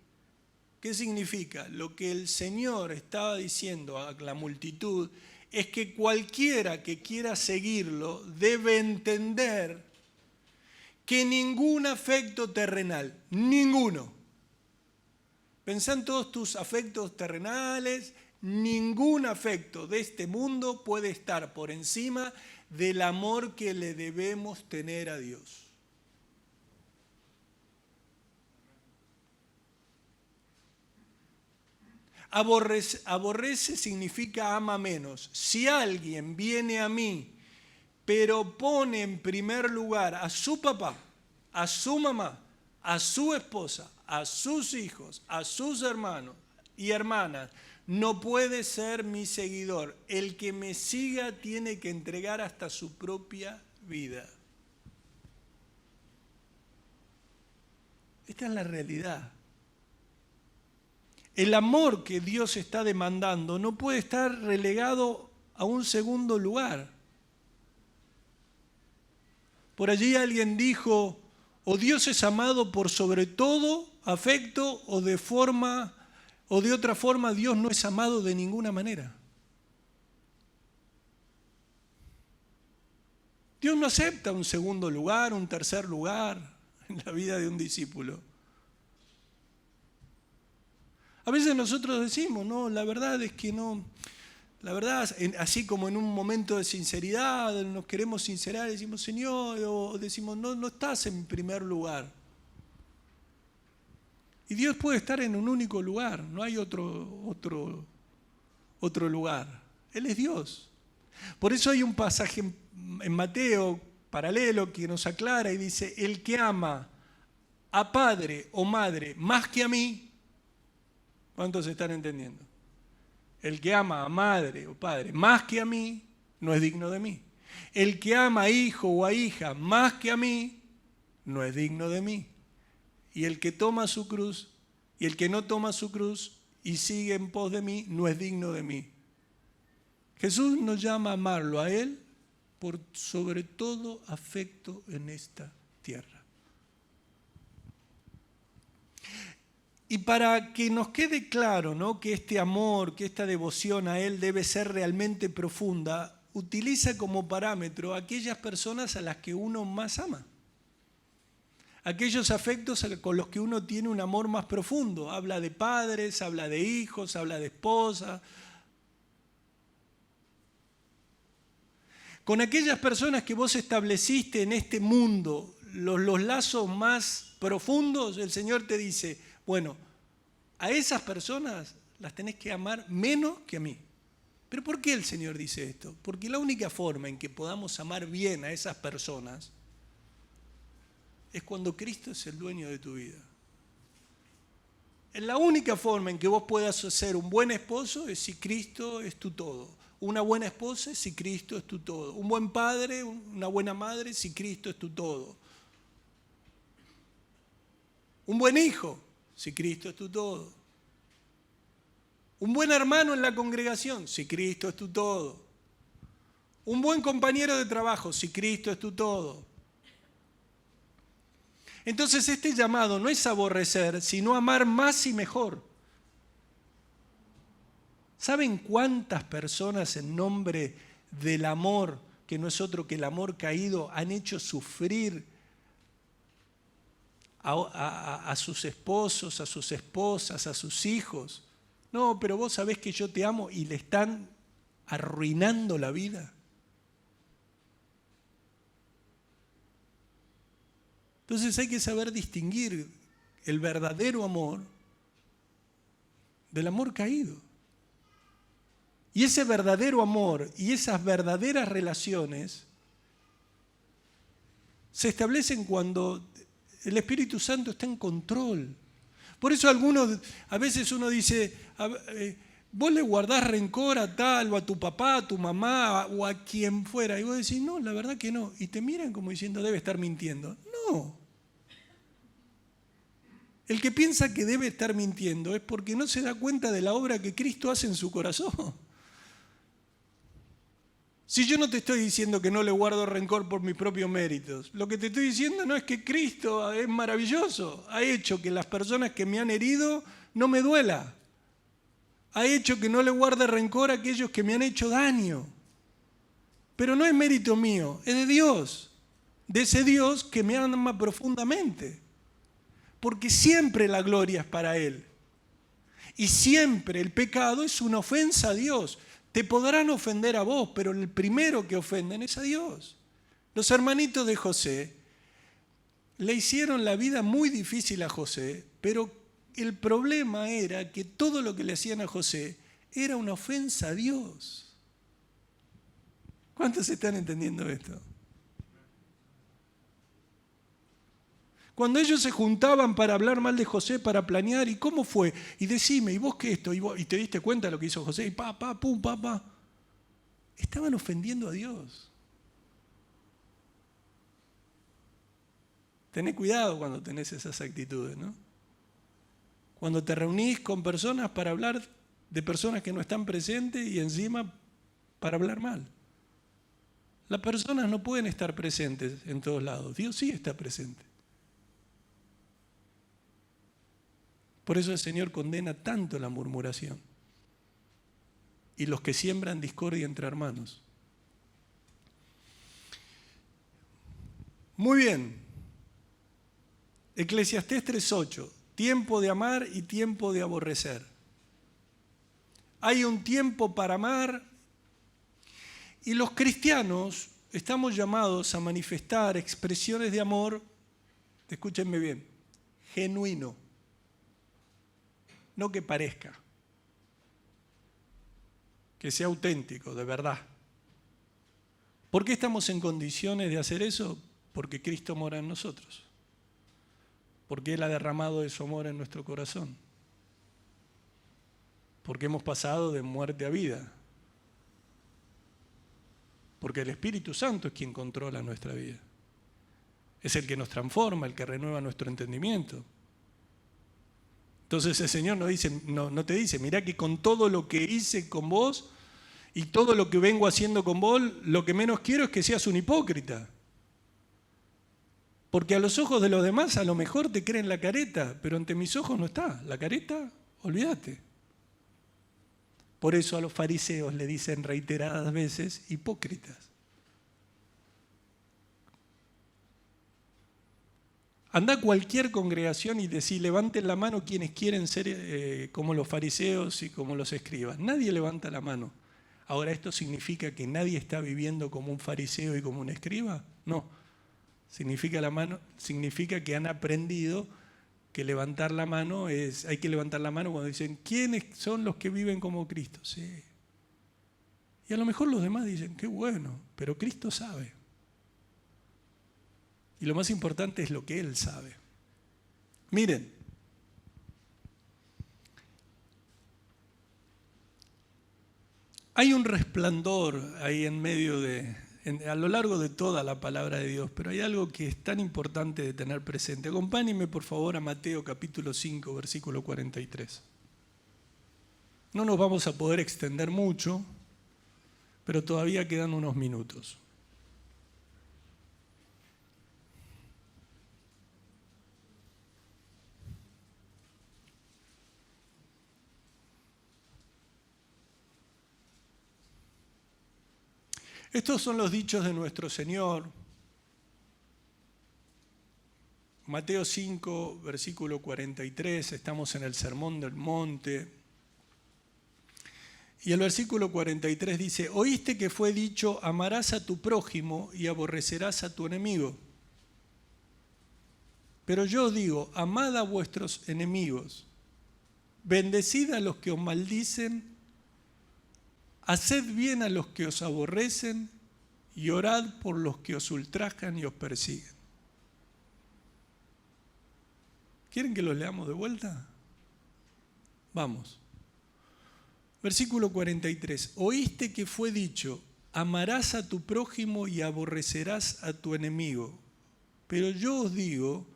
¿Qué significa? Lo que el Señor estaba diciendo a la multitud es que cualquiera que quiera seguirlo debe entender que ningún afecto terrenal, ninguno, pensá en todos tus afectos terrenales, ningún afecto de este mundo puede estar por encima del amor que le debemos tener a Dios. Aborrece significa ama menos. Si alguien viene a mí, pero pone en primer lugar a su papá, a su mamá, a su esposa, a sus hijos, a sus hermanos y hermanas, no puede ser mi seguidor. El que me siga tiene que entregar hasta su propia vida. Esta es la realidad. El amor que Dios está demandando no puede estar relegado a un segundo lugar. Por allí alguien dijo, o Dios es amado por sobre todo afecto, o de otra forma Dios no es amado de ninguna manera. Dios no acepta un segundo lugar, un tercer lugar en la vida de un discípulo. A veces nosotros decimos, no, la verdad es que no, la verdad, así como en un momento de sinceridad, nos queremos sincerar, decimos, Señor, o decimos, no estás en primer lugar. Y Dios puede estar en un único lugar, no hay otro lugar. Él es Dios. Por eso hay un pasaje en Mateo paralelo que nos aclara y dice, el que ama a padre o madre más que a mí, ¿cuántos están entendiendo? El que ama a madre o padre más que a mí, no es digno de mí. El que ama a hijo o a hija más que a mí, no es digno de mí. Y el que toma su cruz, y el que no toma su cruz y sigue en pos de mí, no es digno de mí. Jesús nos llama a amarlo a Él por sobre todo afecto en esta tierra. Y para que nos quede claro, ¿no?, que este amor, que esta devoción a Él debe ser realmente profunda, utiliza como parámetro aquellas personas a las que uno más ama. aquellos afectos con los que uno tiene un amor más profundo. Habla de padres, habla de hijos, habla de esposa. Con aquellas personas que vos estableciste en este mundo los lazos más profundos, el Señor te dice, bueno, a esas personas las tenés que amar menos que a mí. ¿Pero por qué el Señor dice esto? Porque la única forma en que podamos amar bien a esas personas es cuando Cristo es el dueño de tu vida. Es la única forma en que vos puedas ser un buen esposo es si Cristo es tu todo. Una buena esposa es si Cristo es tu todo. Un buen padre, una buena madre, si Cristo es tu todo. Un buen hijo, si Cristo es tu todo. Un buen hermano en la congregación, si Cristo es tu todo. Un buen compañero de trabajo, si Cristo es tu todo. Entonces este llamado no es aborrecer, sino amar más y mejor. ¿Saben cuántas personas en nombre del amor, que no es otro que el amor caído, han hecho sufrir a sus esposos, a sus esposas, a sus hijos? No, pero vos sabés que yo te amo y le están arruinando la vida. Entonces hay que saber distinguir el verdadero amor del amor caído. Y ese verdadero amor y esas verdaderas relaciones se establecen cuando el Espíritu Santo está en control. Por eso a veces uno dice, vos le guardás rencor a tal o a tu papá, a tu mamá o a quien fuera. Y vos decís, no, la verdad que no. Y te miran como diciendo, debe estar mintiendo. No. El que piensa que debe estar mintiendo es porque no se da cuenta de la obra que Cristo hace en su corazón. Si yo no te estoy diciendo que no le guardo rencor por mis propios méritos, lo que te estoy diciendo no es que Cristo es maravilloso, ha hecho que las personas que me han herido no me duela, ha hecho que no le guarde rencor a aquellos que me han hecho daño. Pero no es mérito mío, es de Dios, de ese Dios que me ama profundamente, porque siempre la gloria es para Él y siempre el pecado es una ofensa a Dios. Te podrán ofender a vos, pero el primero que ofenden es a Dios. Los hermanitos de José le hicieron la vida muy difícil a José, pero el problema era que todo lo que le hacían a José era una ofensa a Dios. ¿Cuántos están entendiendo esto? Cuando ellos se juntaban para hablar mal de José, para planear, ¿y cómo fue? Y decime, ¿y vos qué esto? ¿Y te diste cuenta de lo que hizo José? Y pum. Estaban ofendiendo a Dios. Tenés cuidado cuando tenés esas actitudes, ¿no? Cuando te reunís con personas para hablar de personas que no están presentes y encima para hablar mal. Las personas no pueden estar presentes en todos lados. Dios sí está presente. Por eso el Señor condena tanto la murmuración y los que siembran discordia entre hermanos. Muy bien. Eclesiastés 3:8. Tiempo de amar y tiempo de aborrecer. Hay un tiempo para amar y los cristianos estamos llamados a manifestar expresiones de amor, escúchenme bien, genuino. No que parezca, que sea auténtico, de verdad. ¿Por qué estamos en condiciones de hacer eso? Porque Cristo mora en nosotros. Porque Él ha derramado de su amor en nuestro corazón. Porque hemos pasado de muerte a vida. Porque el Espíritu Santo es quien controla nuestra vida. Es el que nos transforma, el que renueva nuestro entendimiento. Entonces el Señor no te dice, mirá que con todo lo que hice con vos y todo lo que vengo haciendo con vos, lo que menos quiero es que seas un hipócrita. Porque a los ojos de los demás a lo mejor te creen la careta, pero ante mis ojos no está. La careta, olvídate. Por eso a los fariseos le dicen reiteradas veces hipócritas. Anda a cualquier congregación y decís, levanten la mano quienes quieren ser como los fariseos y como los escribas. Nadie levanta la mano. Ahora, ¿esto significa que nadie está viviendo como un fariseo y como un escriba? No. Significa que han aprendido que levantar la mano hay que levantar la mano cuando dicen, ¿quiénes son los que viven como Cristo? Sí. Y a lo mejor los demás dicen, qué bueno, pero Cristo sabe. Y lo más importante es lo que Él sabe. Miren, hay un resplandor ahí en medio a lo largo de toda la palabra de Dios, pero hay algo que es tan importante de tener presente. Acompáñenme por favor a Mateo capítulo 5, versículo 43. No nos vamos a poder extender mucho, pero todavía quedan unos minutos. Estos son los dichos de nuestro Señor. Mateo 5, versículo 43, estamos en el Sermón del Monte. Y el versículo 43 dice, oíste que fue dicho, amarás a tu prójimo y aborrecerás a tu enemigo. Pero yo os digo, amad a vuestros enemigos, bendecid a los que os maldicen, haced bien a los que os aborrecen y orad por los que os ultrajan y os persiguen. ¿Quieren que los leamos de vuelta? Vamos. Versículo 43. Oíste que fue dicho, amarás a tu prójimo y aborrecerás a tu enemigo. Pero yo os digo,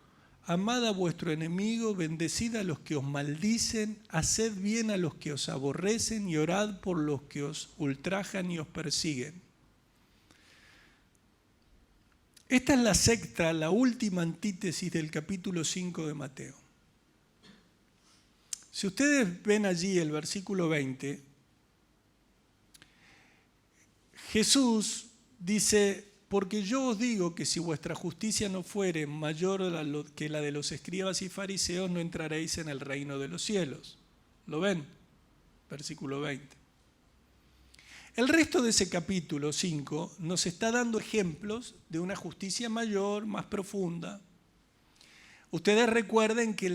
amad a vuestro enemigo, bendecid a los que os maldicen, haced bien a los que os aborrecen y orad por los que os ultrajan y os persiguen. Esta es la sexta, la última antítesis del capítulo 5 de Mateo. Si ustedes ven allí el versículo 20, Jesús dice, porque yo os digo que si vuestra justicia no fuere mayor que la de los escribas y fariseos, no entraréis en el reino de los cielos. ¿Lo ven? Versículo 20. El resto de ese capítulo 5 nos está dando ejemplos de una justicia mayor, más profunda. Ustedes recuerden que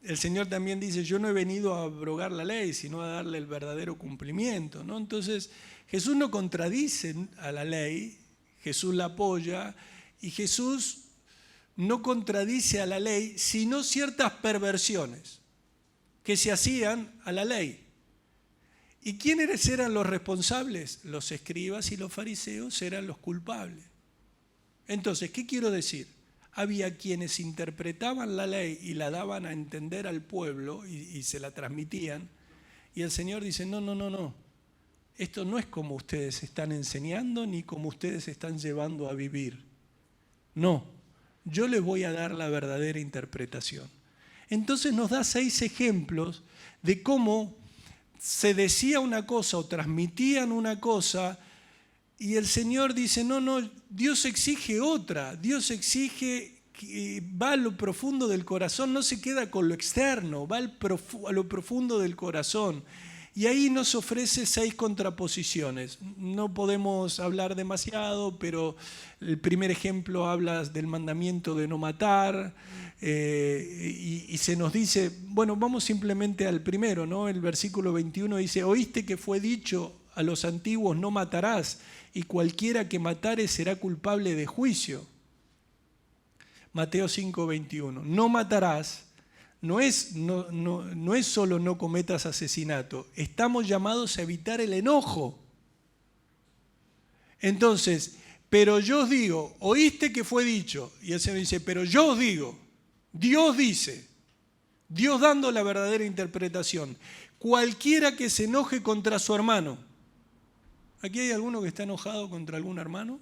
el Señor también dice, yo no he venido a abrogar la ley, sino a darle el verdadero cumplimiento, ¿no? Entonces, Jesús no contradice a la ley, Jesús la apoya, y Jesús no contradice a la ley, sino ciertas perversiones que se hacían a la ley. ¿Y quiénes eran los responsables? Los escribas y los fariseos eran los culpables. Entonces, ¿qué quiero decir? Había quienes interpretaban la ley y la daban a entender al pueblo y se la transmitían. Y el Señor dice, no. Esto no es como ustedes están enseñando ni como ustedes están llevando a vivir. No, yo les voy a dar la verdadera interpretación. Entonces nos da 6 ejemplos de cómo se decía una cosa o transmitían una cosa y el Señor dice, no, Dios exige otra, Dios exige que va a lo profundo del corazón, no se queda con lo externo, va a lo profundo del corazón. Y ahí nos ofrece 6 contraposiciones. No podemos hablar demasiado, pero el primer ejemplo habla del mandamiento de no matar, y se nos dice, bueno, vamos simplemente al primero, ¿no? El versículo 21 dice, oíste que fue dicho a los antiguos, no matarás, y cualquiera que matare será culpable de juicio. Mateo 5, 21. No matarás. No es solo no cometas asesinato, estamos llamados a evitar el enojo. Entonces, pero yo os digo, oíste que fue dicho, y el Señor dice, pero yo os digo, Dios dice, Dios dando la verdadera interpretación, cualquiera que se enoje contra su hermano. ¿Aquí hay alguno que está enojado contra algún hermano?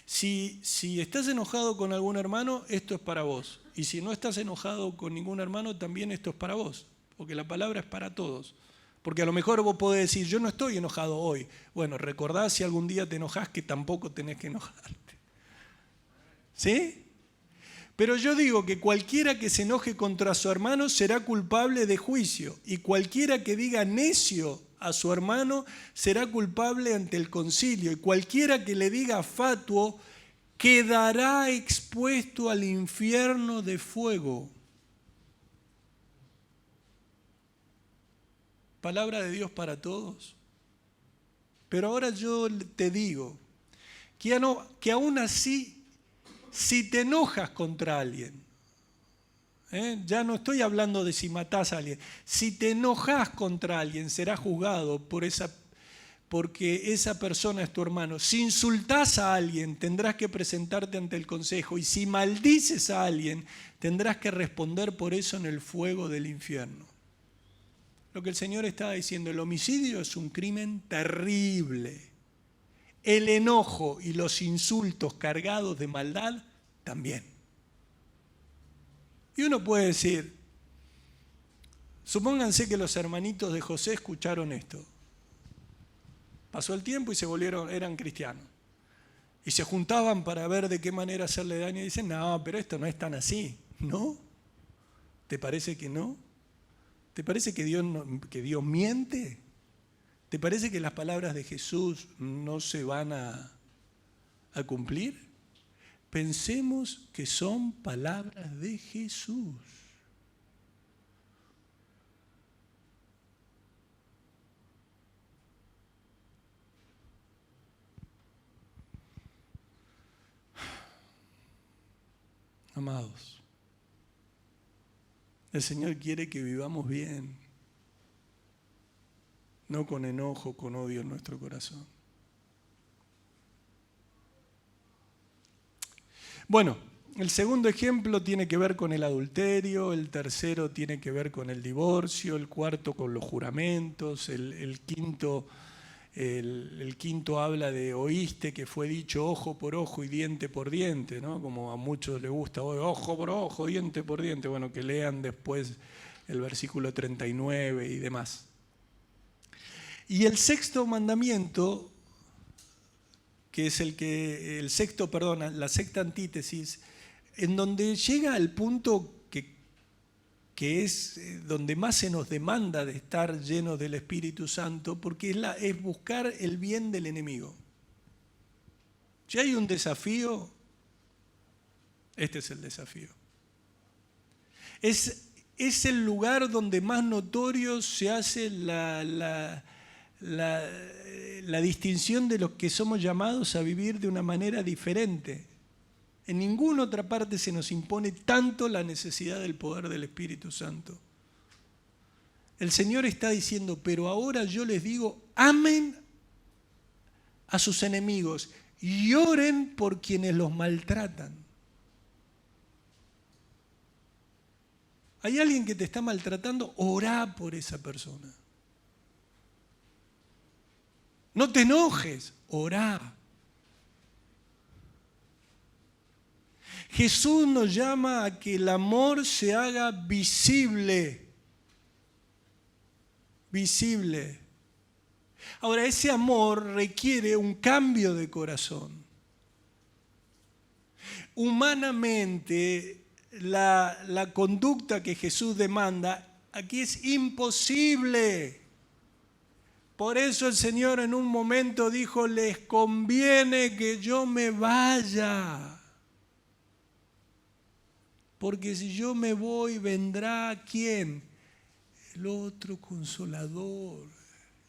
Si estás enojado con algún hermano, esto es para vos. Y si no estás enojado con ningún hermano, también esto es para vos. Porque la palabra es para todos. Porque a lo mejor vos podés decir, yo no estoy enojado hoy. Bueno, recordá si algún día te enojás que tampoco tenés que enojarte. ¿Sí? Pero yo digo que cualquiera que se enoje contra su hermano será culpable de juicio, y cualquiera que diga necio a su hermano será culpable ante el concilio, y cualquiera que le diga fatuo quedará expuesto al infierno de fuego. Palabra de Dios para todos. Pero ahora yo te digo que aún así, si te enojas contra alguien, ya no estoy hablando de si matás a alguien, si te enojas contra alguien serás juzgado porque esa persona es tu hermano. Si insultás a alguien tendrás que presentarte ante el consejo, y si maldices a alguien tendrás que responder por eso en el fuego del infierno. Lo que el Señor estaba diciendo, el homicidio es un crimen terrible. El enojo y los insultos cargados de maldad también. Y uno puede decir, supónganse que los hermanitos de José escucharon esto. Pasó el tiempo y se volvieron, eran cristianos. Y se juntaban para ver de qué manera hacerle daño y dicen, no, pero esto no es tan así. ¿No? ¿Te parece que no? ¿Te parece que Dios miente? ¿Te parece que las palabras de Jesús no se van a cumplir? Pensemos que son palabras de Jesús. Amados, el Señor quiere que vivamos bien, no con enojo, con odio en nuestro corazón. Bueno, el segundo ejemplo tiene que ver con el adulterio, el tercero tiene que ver con el divorcio, el cuarto con los juramentos, el quinto habla de oíste, que fue dicho ojo por ojo y diente por diente, ¿no? Como a muchos les gusta hoy, ojo por ojo, diente por diente. Bueno, que lean después el versículo 39 y demás. Y el sexto mandamiento, que es la sexta antítesis, en donde llega al punto que es donde más se nos demanda de estar llenos del Espíritu Santo, porque es buscar el bien del enemigo. Si hay un desafío, este es el desafío. Es el lugar donde más notorio se hace la distinción de los que somos llamados a vivir de una manera diferente. En ninguna otra parte se nos impone tanto la necesidad del poder del Espíritu Santo. El Señor está diciendo, pero ahora yo les digo, amen a sus enemigos y oren por quienes los maltratan. ¿Hay alguien que te está maltratando? Orá por esa persona. No te enojes, orá. Jesús nos llama a que el amor se haga visible. Visible. Ahora, ese amor requiere un cambio de corazón. Humanamente, la conducta que Jesús demanda aquí es imposible. Por eso el Señor en un momento dijo, les conviene que yo me vaya. Porque si yo me voy, vendrá ¿quién? El otro Consolador.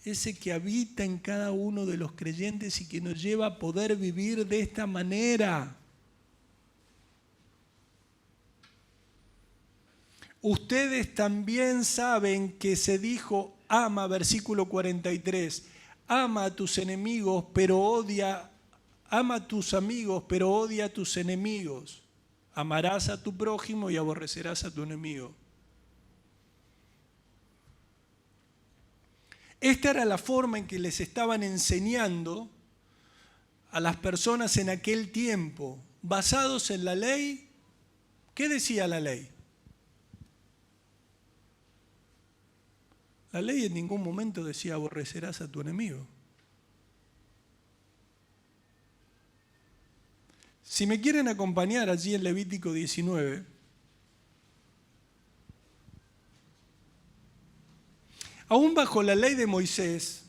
Ese que habita en cada uno de los creyentes y que nos lleva a poder vivir de esta manera. Ustedes también saben que se dijo, ama, versículo 43, ama a tus enemigos, ama a tus amigos, pero odia a tus enemigos. Amarás a tu prójimo y aborrecerás a tu enemigo. Esta era la forma en que les estaban enseñando a las personas en aquel tiempo, basados en la ley. ¿Qué decía la ley? La ley en ningún momento decía aborrecerás a tu enemigo. Si me quieren acompañar allí en Levítico 19, aún bajo la ley de Moisés,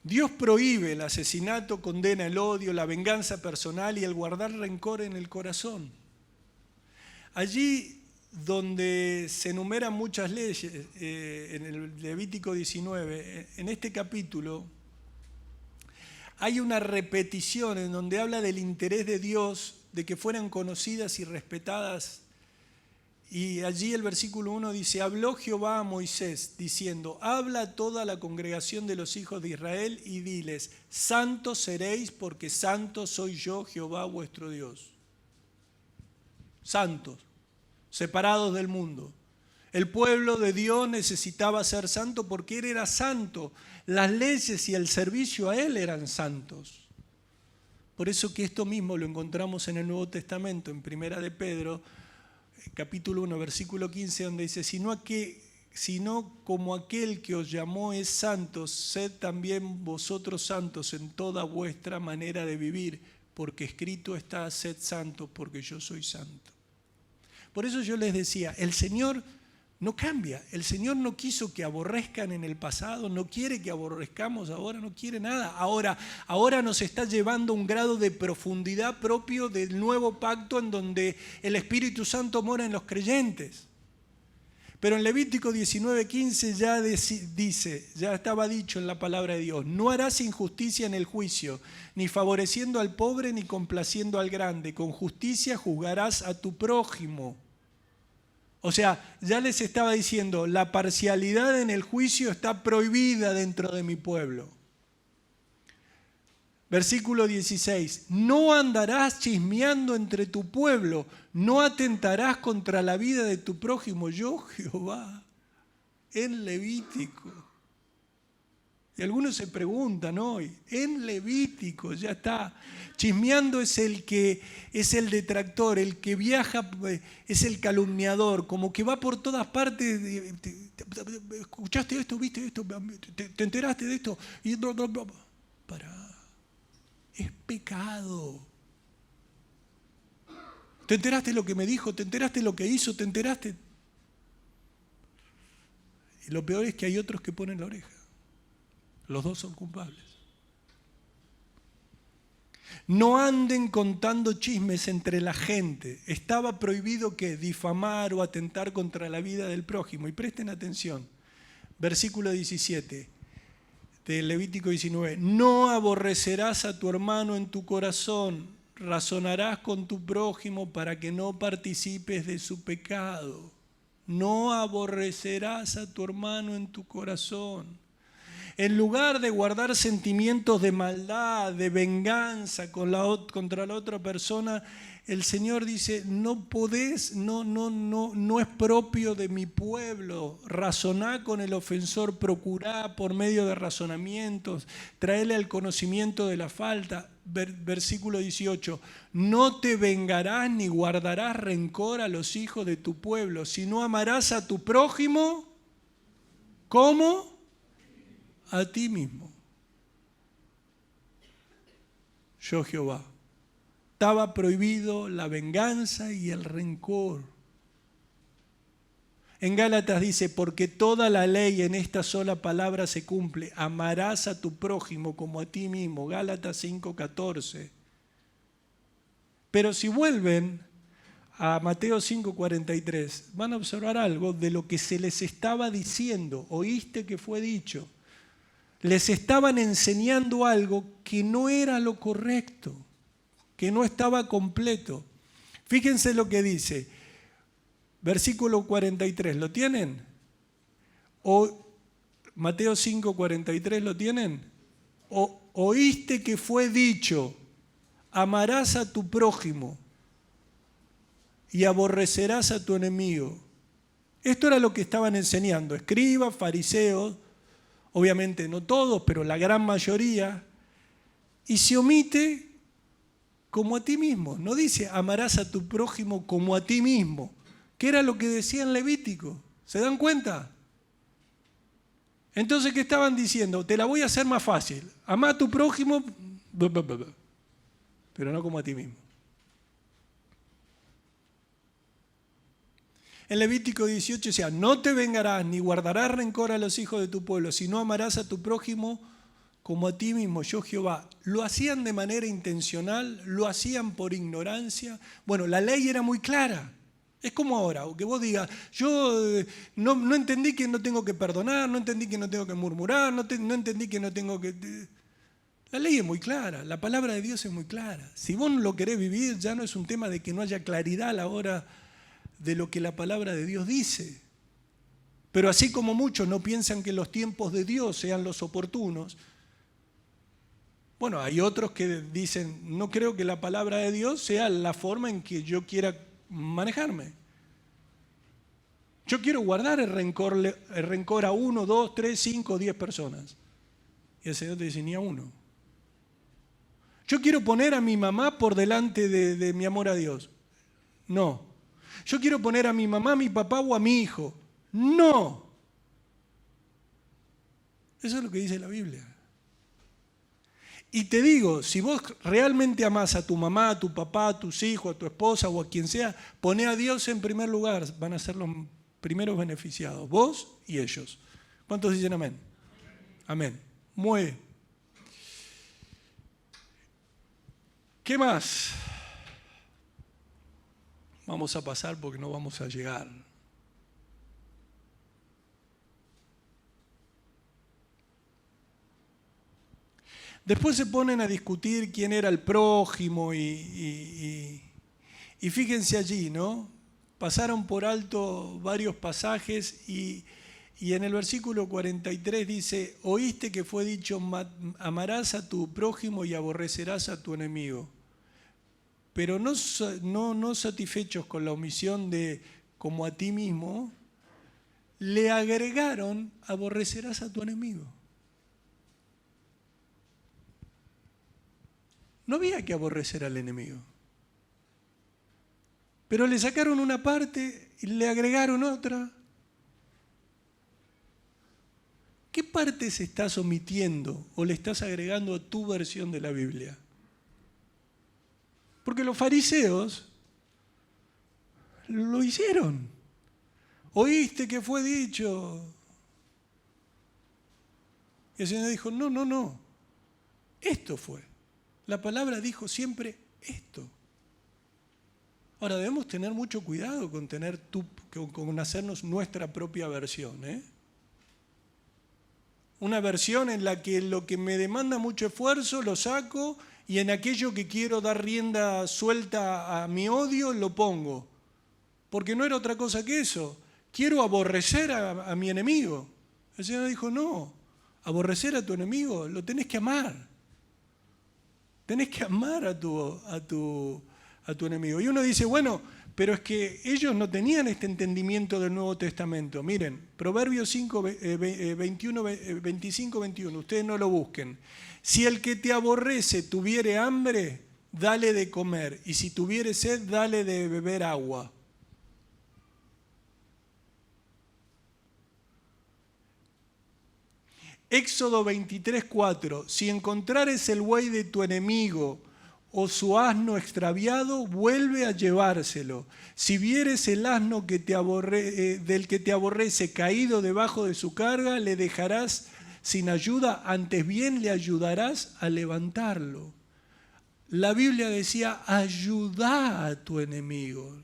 Dios prohíbe el asesinato, condena el odio, la venganza personal y el guardar rencor en el corazón. Allí donde se enumeran muchas leyes, en el Levítico 19, en este capítulo, hay una repetición en donde habla del interés de Dios de que fueran conocidas y respetadas. Y allí el versículo 1 dice, habló Jehová a Moisés, diciendo, habla a toda la congregación de los hijos de Israel y diles, santos seréis porque santo soy yo, Jehová vuestro Dios. Santos, separados del mundo. El pueblo de Dios necesitaba ser santo porque Él era santo. Las leyes y el servicio a Él eran santos. Por eso que esto mismo lo encontramos en el Nuevo Testamento, en Primera de Pedro, capítulo 1, versículo 15, donde dice, sino como aquel que os llamó es santo, sed también vosotros santos en toda vuestra manera de vivir, porque escrito está, sed santos, porque yo soy santo. Por eso yo les decía, el Señor no cambia, el Señor no quiso que aborrezcan en el pasado, no quiere que aborrezcamos ahora, no quiere nada. Ahora nos está llevando a un grado de profundidad propio del nuevo pacto en donde el Espíritu Santo mora en los creyentes. Pero en Levítico 19:15 ya dice, ya estaba dicho en la palabra de Dios, no harás injusticia en el juicio, ni favoreciendo al pobre ni complaciendo al grande, con justicia juzgarás a tu prójimo. O sea, ya les estaba diciendo, la parcialidad en el juicio está prohibida dentro de mi pueblo. Versículo 16, no andarás chismeando entre tu pueblo, no atentarás contra la vida de tu prójimo, yo Jehová, en Levítico. Y algunos se preguntan hoy, en Levítico, ya está. Chismeando es el detractor, el que viaja es el calumniador, como que va por todas partes. ¿Escuchaste esto? ¿Viste esto? ¿Te enteraste de esto? Y pará, es pecado. ¿Te enteraste lo que me dijo? ¿Te enteraste lo que hizo? ¿Te enteraste? Y lo peor es que hay otros que ponen la oreja. Los dos son culpables. No anden contando chismes entre la gente. Estaba prohibido que difamar o atentar contra la vida del prójimo. Y presten atención. Versículo 17 de Levítico 19. No aborrecerás a tu hermano en tu corazón. Razonarás con tu prójimo para que no participes de su pecado. No aborrecerás a tu hermano en tu corazón. En lugar de guardar sentimientos de maldad, de venganza contra la otra persona, el Señor dice, no podés, no es propio de mi pueblo. Razoná con el ofensor, procurá por medio de razonamientos, traerle al conocimiento de la falta. Versículo 18, no te vengarás ni guardarás rencor a los hijos de tu pueblo, sino amarás a tu prójimo, ¿cómo? A ti mismo. Yo Jehová. Estaba prohibido la venganza y el rencor. En Gálatas dice, porque toda la ley en esta sola palabra se cumple. Amarás a tu prójimo como a ti mismo. Gálatas 5:14. Pero si vuelven a Mateo 5:43, van a observar algo de lo que se les estaba diciendo. Oíste que fue dicho. Les estaban enseñando algo que no era lo correcto, que no estaba completo. Fíjense lo que dice, versículo 43, ¿lo tienen? Mateo 5:43, ¿lo tienen? Oíste que fue dicho, amarás a tu prójimo y aborrecerás a tu enemigo. Esto era lo que estaban enseñando, escribas, fariseos, obviamente no todos, pero la gran mayoría, y se omite como a ti mismo. No dice amarás a tu prójimo como a ti mismo, que era lo que decía en Levítico. ¿Se dan cuenta? Entonces, ¿qué estaban diciendo? Te la voy a hacer más fácil. Amá a tu prójimo. pero no como a ti mismo. En Levítico 18 decía, no te vengarás ni guardarás rencor a los hijos de tu pueblo, sino amarás a tu prójimo como a ti mismo, yo Jehová. ¿Lo hacían de manera intencional? ¿Lo hacían por ignorancia? Bueno, la ley era muy clara. Es como ahora, que vos digas, yo no entendí que no tengo que perdonar, no entendí que no tengo que murmurar, no entendí que no tengo que... La ley es muy clara, la palabra de Dios es muy clara. Si vos no lo querés vivir, ya no es un tema de que no haya claridad a la hora de lo que la palabra de Dios dice. Pero así como muchos no piensan que los tiempos de Dios sean los oportunos, bueno, hay otros que dicen, no creo que la palabra de Dios sea la forma en que yo quiera manejarme. Yo quiero guardar el rencor a 1, 2, 3, 5, 10 personas. Y el Señor te dice, ni a uno. Yo quiero poner a mi mamá por delante de mi amor a Dios. No. Yo quiero poner a mi mamá, a mi papá o a mi hijo. No. Eso es lo que dice la Biblia. Y te digo, si vos realmente amás a tu mamá, a tu papá, a tus hijos, a tu esposa o a quien sea, poné a Dios en primer lugar, van a ser los primeros beneficiados, vos y ellos. ¿Cuántos dicen amén? Amén. Muy bien. ¿Qué más? Vamos a pasar porque no vamos a llegar. Después se ponen a discutir quién era el prójimo y fíjense allí, ¿no? Pasaron por alto varios pasajes y en el versículo 43 dice, oíste que fue dicho, amarás a tu prójimo y aborrecerás a tu enemigo. Pero no satisfechos con la omisión de como a ti mismo, le agregaron, aborrecerás a tu enemigo. No había que aborrecer al enemigo. Pero le sacaron una parte y le agregaron otra. ¿Qué partes estás omitiendo o le estás agregando a tu versión de la Biblia? Porque los fariseos lo hicieron. ¿Oíste que fue dicho? Y el Señor dijo, no. Esto fue. La palabra dijo siempre esto. Ahora debemos tener mucho cuidado con hacernos nuestra propia versión, ¿eh? Una versión en la que lo que me demanda mucho esfuerzo lo saco y en aquello que quiero dar rienda suelta a mi odio lo pongo. Porque no era otra cosa que eso. Quiero aborrecer a mi enemigo. El Señor dijo, no, aborrecer a tu enemigo lo tenés que amar. Tenés que amar a tu enemigo. Y uno dice, bueno, pero es que ellos no tenían este entendimiento del Nuevo Testamento. Miren, Proverbios 5, 25, 21, ustedes no lo busquen. Si el que te aborrece tuviere hambre, dale de comer. Y si tuviere sed, dale de beber agua. Éxodo 23, 4. Si encontrares el buey de tu enemigo o su asno extraviado, vuelve a llevárselo. Si vieres el asno del que te aborrece caído debajo de su carga, le dejarás sin ayuda, antes bien le ayudarás a levantarlo. La Biblia decía, ayuda a tu enemigo,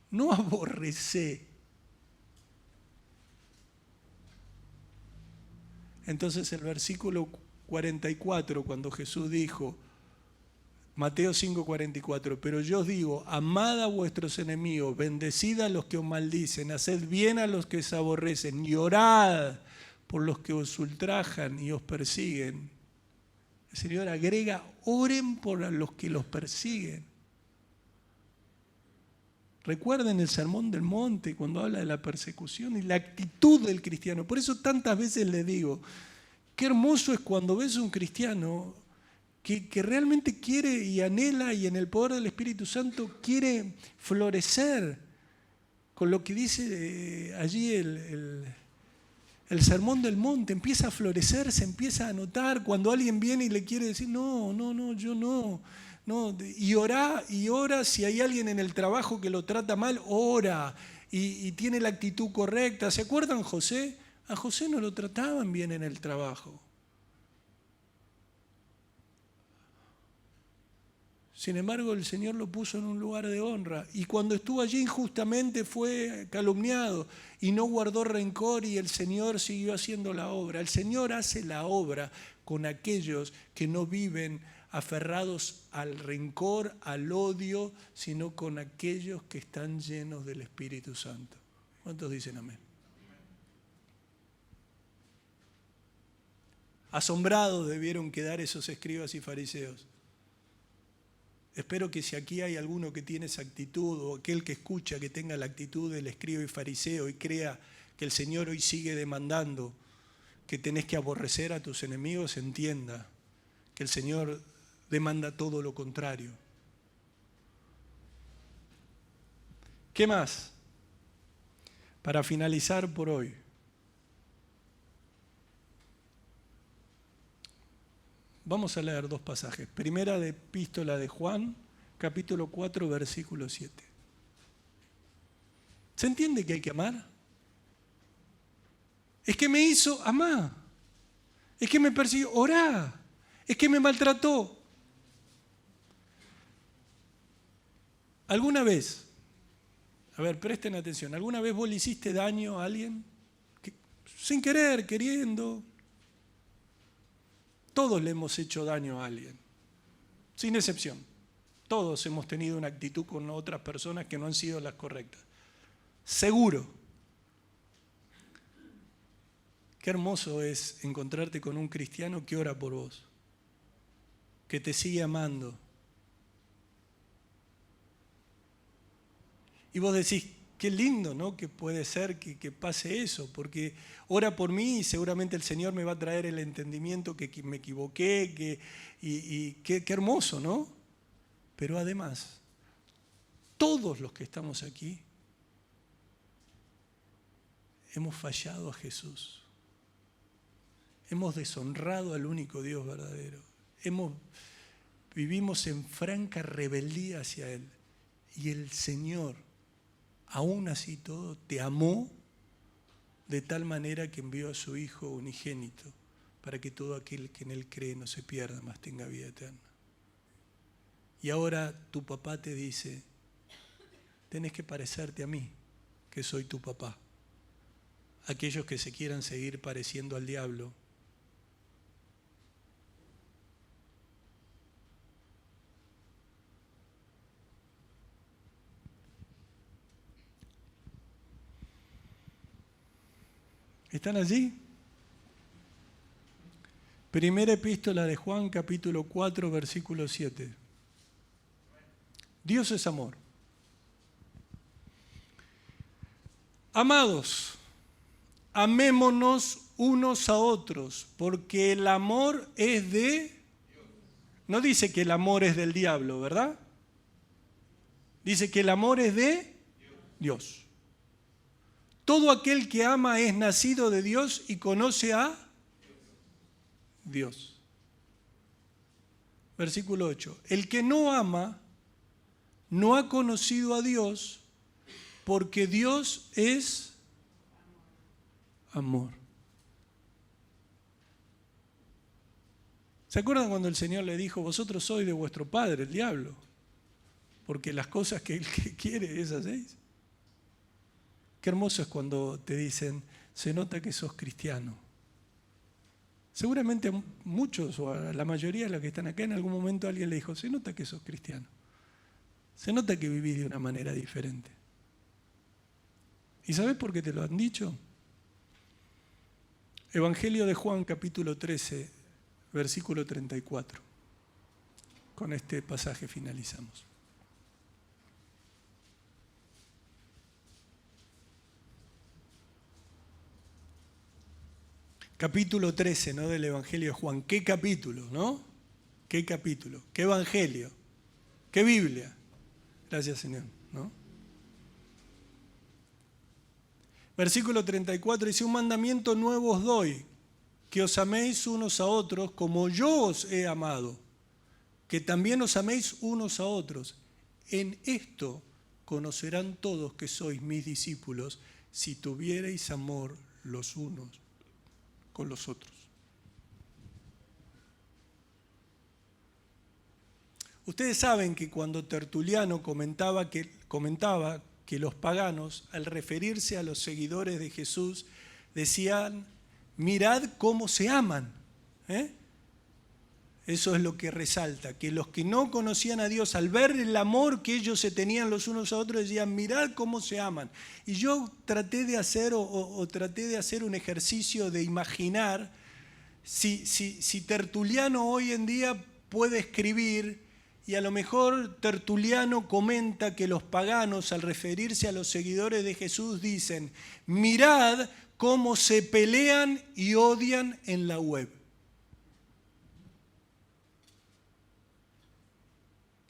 no aborrecé. Entonces el versículo 44, cuando Jesús dijo, Mateo 5:44, pero yo os digo, amad a vuestros enemigos, bendecid a los que os maldicen, haced bien a los que os aborrecen y orad por los que os ultrajan y os persiguen. El Señor agrega, oren por los que los persiguen. Recuerden el Sermón del Monte cuando habla de la persecución y la actitud del cristiano. Por eso tantas veces les digo, qué hermoso es cuando ves a un cristiano que realmente quiere y anhela y en el poder del Espíritu Santo quiere florecer con lo que dice allí el Sermón del Monte. Empieza a florecer, se empieza a notar cuando alguien viene y le quiere decir, no, yo no. No, y ora si hay alguien en el trabajo que lo trata mal, ora y tiene la actitud correcta. ¿Se acuerdan José? A José no lo trataban bien en el trabajo. Sin embargo, el Señor lo puso en un lugar de honra. Y cuando estuvo allí injustamente fue calumniado y no guardó rencor y el Señor siguió haciendo la obra. El Señor hace la obra con aquellos que no viven aferrados al rencor, al odio, sino con aquellos que están llenos del Espíritu Santo. ¿Cuántos dicen amén? Asombrados debieron quedar esos escribas y fariseos. Espero que si aquí hay alguno que tiene esa actitud o aquel que escucha que tenga la actitud del escriba y fariseo y crea que el Señor hoy sigue demandando que tenés que aborrecer a tus enemigos, entienda que el Señor demanda todo lo contrario. ¿Qué más? Para finalizar por hoy. Vamos a leer dos pasajes. Primera de epístola de Juan, capítulo 4, versículo 7. ¿Se entiende que hay que amar? Es que me hizo amar. Es que me persiguió, orá. Es que me maltrató. ¿Alguna vez, a ver, presten atención, ¿alguna vez vos le hiciste daño a alguien? Sin querer, queriendo. Todos le hemos hecho daño a alguien, sin excepción. Todos hemos tenido una actitud con otras personas que no han sido las correctas. Seguro. Qué hermoso es encontrarte con un cristiano que ora por vos, que te sigue amando. Y vos decís, qué lindo, ¿no? Que puede ser que pase eso, porque ora por mí y seguramente el Señor me va a traer el entendimiento que me equivoqué, y qué hermoso, ¿no? Pero además, todos los que estamos aquí hemos fallado a Jesús. Hemos deshonrado al único Dios verdadero. Vivimos en franca rebeldía hacia Él. Y el Señor, aún así todo, te amó de tal manera que envió a su Hijo unigénito para que todo aquel que en Él cree no se pierda, mas tenga vida eterna. Y ahora tu papá te dice, tenés que parecerte a mí, que soy tu papá. Aquellos que se quieran seguir pareciendo al diablo, ¿están allí? Primera epístola de Juan, capítulo 4, versículo 7. Dios es amor. Amados, amémonos unos a otros, porque el amor es de... No dice que el amor es del diablo, ¿verdad? Dice que el amor es de Dios. Todo aquel que ama es nacido de Dios y conoce a Dios. Versículo 8. El que no ama no ha conocido a Dios, porque Dios es amor. ¿Se acuerdan cuando el Señor le dijo, vosotros sois de vuestro padre, el diablo? Porque las cosas que él quiere, esas hacéis. Qué hermoso es cuando te dicen, se nota que sos cristiano. Seguramente a muchos o a la mayoría de los que están acá en algún momento alguien le dijo, se nota que sos cristiano. Se nota que vivís de una manera diferente. ¿Y sabés por qué te lo han dicho? Evangelio de Juan, capítulo 13, versículo 34. Con este pasaje finalizamos. Capítulo 13, ¿no? Del Evangelio de Juan. ¿Qué capítulo, no? ¿Qué capítulo? ¿Qué Evangelio? ¿Qué Biblia? Gracias, Señor, ¿no? Versículo 34 dice, un mandamiento nuevo os doy, que os améis unos a otros como yo os he amado, que también os améis unos a otros. En esto conocerán todos que sois mis discípulos, si tuviereis amor los unos con los otros. Ustedes saben que cuando Tertuliano comentaba que los paganos, al referirse a los seguidores de Jesús, decían, mirad cómo se aman. Eso es lo que resalta, que los que no conocían a Dios, al ver el amor que ellos se tenían los unos a otros, decían, mirad cómo se aman. Y yo traté de hacer un ejercicio de imaginar si Tertuliano hoy en día puede escribir, y a lo mejor Tertuliano comenta que los paganos, al referirse a los seguidores de Jesús, dicen, mirad cómo se pelean y odian en la web.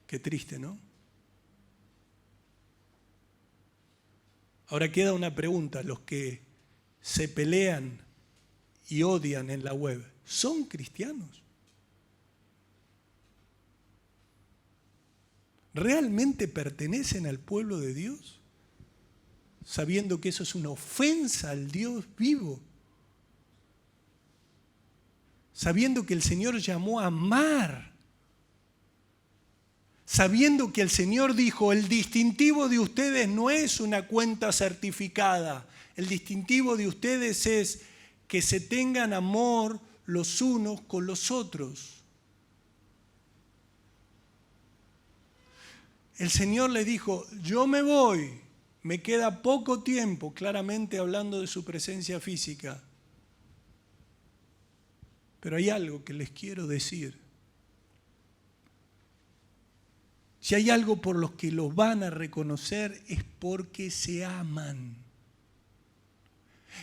Qué triste, ¿no? Ahora queda una pregunta, los que se pelean y odian en la web, ¿son cristianos? ¿Realmente pertenecen al pueblo de Dios? Sabiendo que eso es una ofensa al Dios vivo. Sabiendo que el Señor llamó a amar. Sabiendo que el Señor dijo, el distintivo de ustedes no es una cuenta certificada. El distintivo de ustedes es que se tengan amor los unos con los otros. El Señor le dijo, yo me voy, me queda poco tiempo, claramente hablando de su presencia física. Pero hay algo que les quiero decir. Si hay algo por los que los van a reconocer es porque se aman.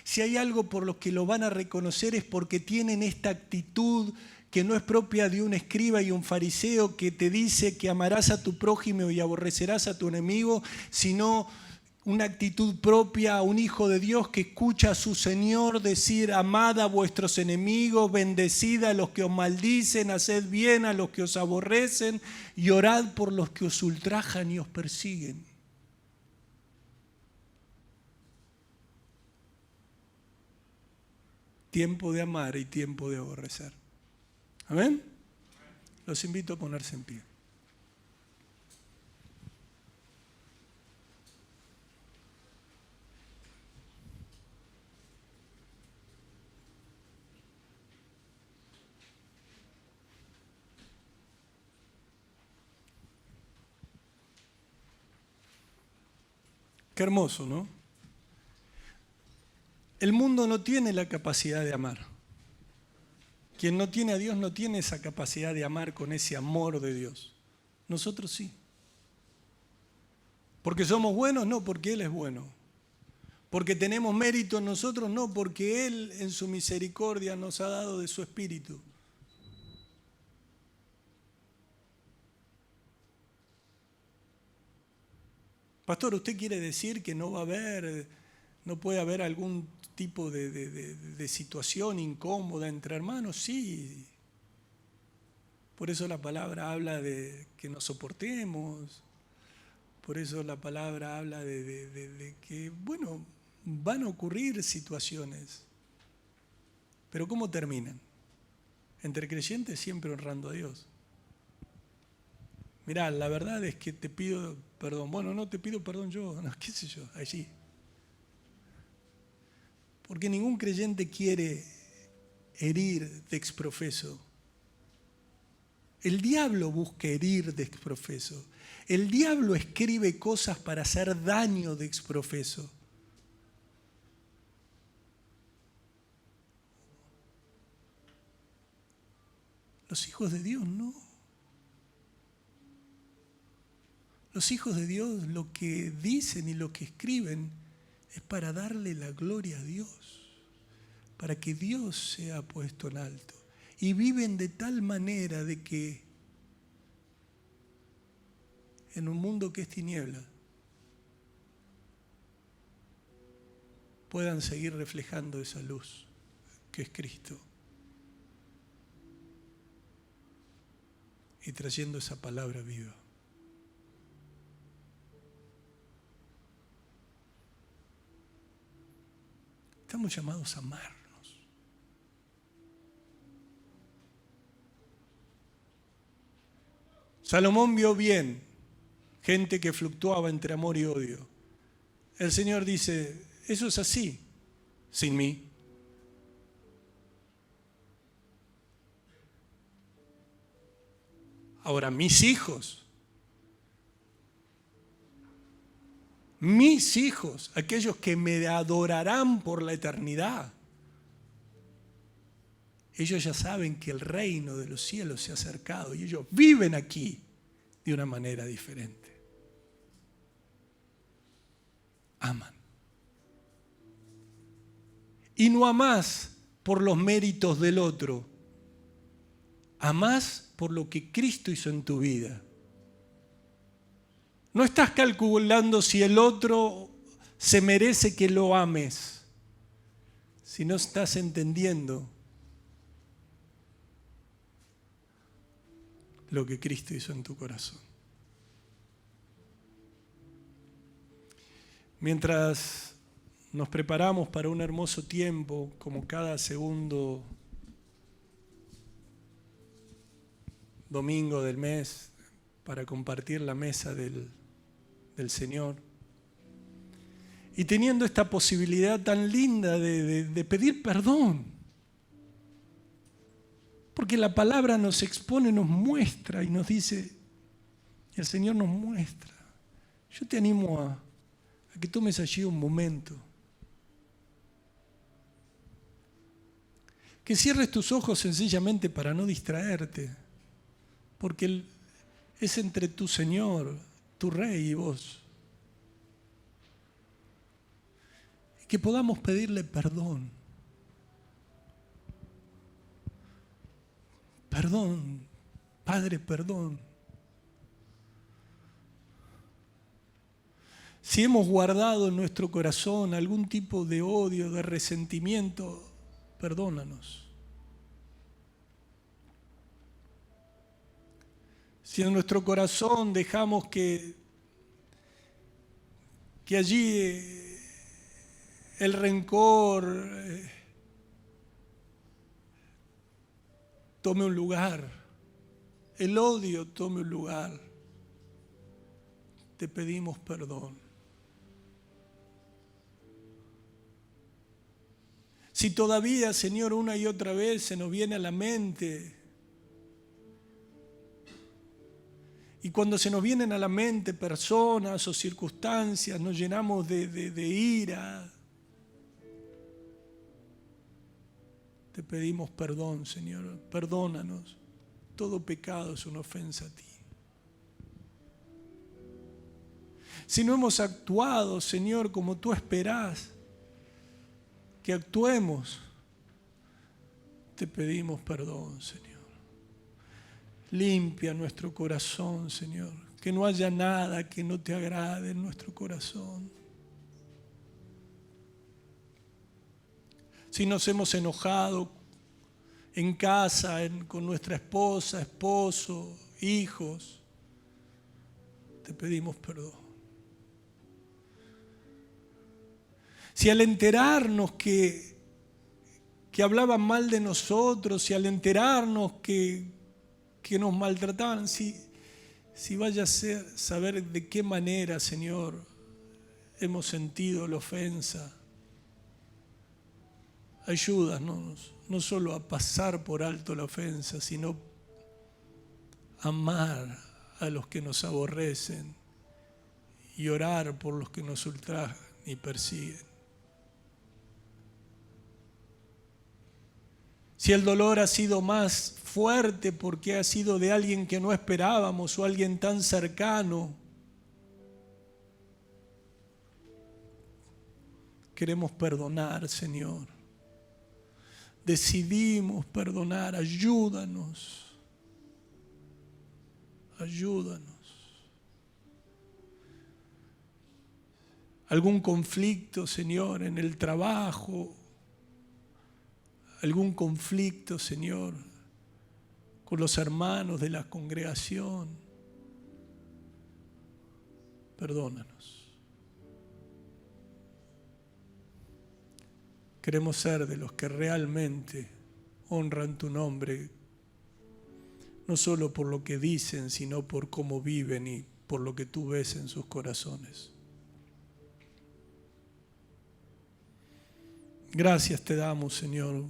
Si hay algo por los que los van a reconocer es porque tienen esta actitud que no es propia de un escriba y un fariseo que te dice que amarás a tu prójimo y aborrecerás a tu enemigo, sino una actitud propia a un hijo de Dios que escucha a su Señor decir, amad a vuestros enemigos, bendecid a los que os maldicen, haced bien a los que os aborrecen y orad por los que os ultrajan y os persiguen. Tiempo de amar y tiempo de aborrecer. ¿Amén? Los invito a ponerse en pie. Qué hermoso, ¿no? El mundo no tiene la capacidad de amar. Quien no tiene a Dios no tiene esa capacidad de amar con ese amor de Dios. Nosotros sí. ¿Porque somos buenos? No, porque Él es bueno. ¿Porque tenemos mérito en nosotros? No, porque Él en su misericordia nos ha dado de su Espíritu. Pastor, ¿usted quiere decir que no puede haber algún tipo de situación incómoda entre hermanos? Sí. Por eso la palabra habla de que nos soportemos. Por eso la palabra habla de que, bueno, van a ocurrir situaciones. Pero ¿cómo terminan? Entre creyentes siempre honrando a Dios. Mirá, la verdad es que te pido perdón. Bueno, no te pido perdón yo, no, qué sé yo, allí. Porque ningún creyente quiere herir de exprofeso. El diablo busca herir de exprofeso. El diablo escribe cosas para hacer daño de exprofeso. Los hijos de Dios no. Los hijos de Dios lo que dicen y lo que escriben es para darle la gloria a Dios, para que Dios sea puesto en alto. Y viven de tal manera de que en un mundo que es tiniebla puedan seguir reflejando esa luz que es Cristo. y trayendo esa palabra viva. Estamos llamados a amarnos. Salomón vio bien gente que fluctuaba entre amor y odio. El Señor dice, eso es así, sin mí. Ahora, mis hijos, aquellos que me adorarán por la eternidad, ellos ya saben que el reino de los cielos se ha acercado y ellos viven aquí de una manera diferente. Aman. Y no amás por los méritos del otro, amás por lo que Cristo hizo en tu vida. No estás calculando si el otro se merece que lo ames, sino estás entendiendo lo que Cristo hizo en tu corazón. Mientras nos preparamos para un hermoso tiempo, como cada segundo domingo del mes, para compartir la mesa del Señor, y teniendo esta posibilidad tan linda de pedir perdón, porque la palabra nos expone, nos muestra y nos dice, el Señor nos muestra. Yo te animo a que tomes allí un momento, que cierres tus ojos sencillamente para no distraerte, porque es entre tu Señor, tu Rey y vos. Y que podamos pedirle perdón. Perdón, Padre, perdón. Si hemos guardado en nuestro corazón algún tipo de odio, de resentimiento, perdónanos. Si en nuestro corazón dejamos que allí el rencor tome un lugar, el odio tome un lugar, te pedimos perdón. Si todavía, Señor, una y otra vez se nos viene a la mente, y cuando se nos vienen a la mente personas o circunstancias, nos llenamos de ira, te pedimos perdón, Señor, perdónanos. Todo pecado es una ofensa a ti. Si no hemos actuado, Señor, como tú esperás que actuemos, te pedimos perdón, Señor. Limpia nuestro corazón, Señor. Que no haya nada que no te agrade en nuestro corazón. Si nos hemos enojado en casa, con nuestra esposa, esposo, hijos, te pedimos perdón. Si al enterarnos que hablaban mal de nosotros, si al enterarnos que nos maltrataban, si vaya a saber de qué manera, Señor, hemos sentido la ofensa, ayúdanos no solo a pasar por alto la ofensa, sino amar a los que nos aborrecen y orar por los que nos ultrajan y persiguen. Si el dolor ha sido más fuerte porque ha sido de alguien que no esperábamos o alguien tan cercano, queremos perdonar, Señor. Decidimos perdonar, ayúdanos. Algún conflicto, Señor, en el trabajo, algún conflicto, Señor, con los hermanos de la congregación. Perdónanos. Queremos ser de los que realmente honran tu nombre, no solo por lo que dicen, sino por cómo viven y por lo que tú ves en sus corazones. Gracias te damos, Señor,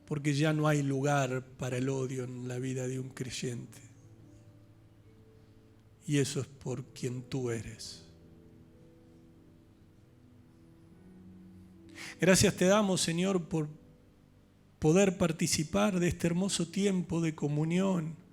porque ya no hay lugar para el odio en la vida de un creyente. Y eso es por quien tú eres. Gracias te damos, Señor, por poder participar de este hermoso tiempo de comunión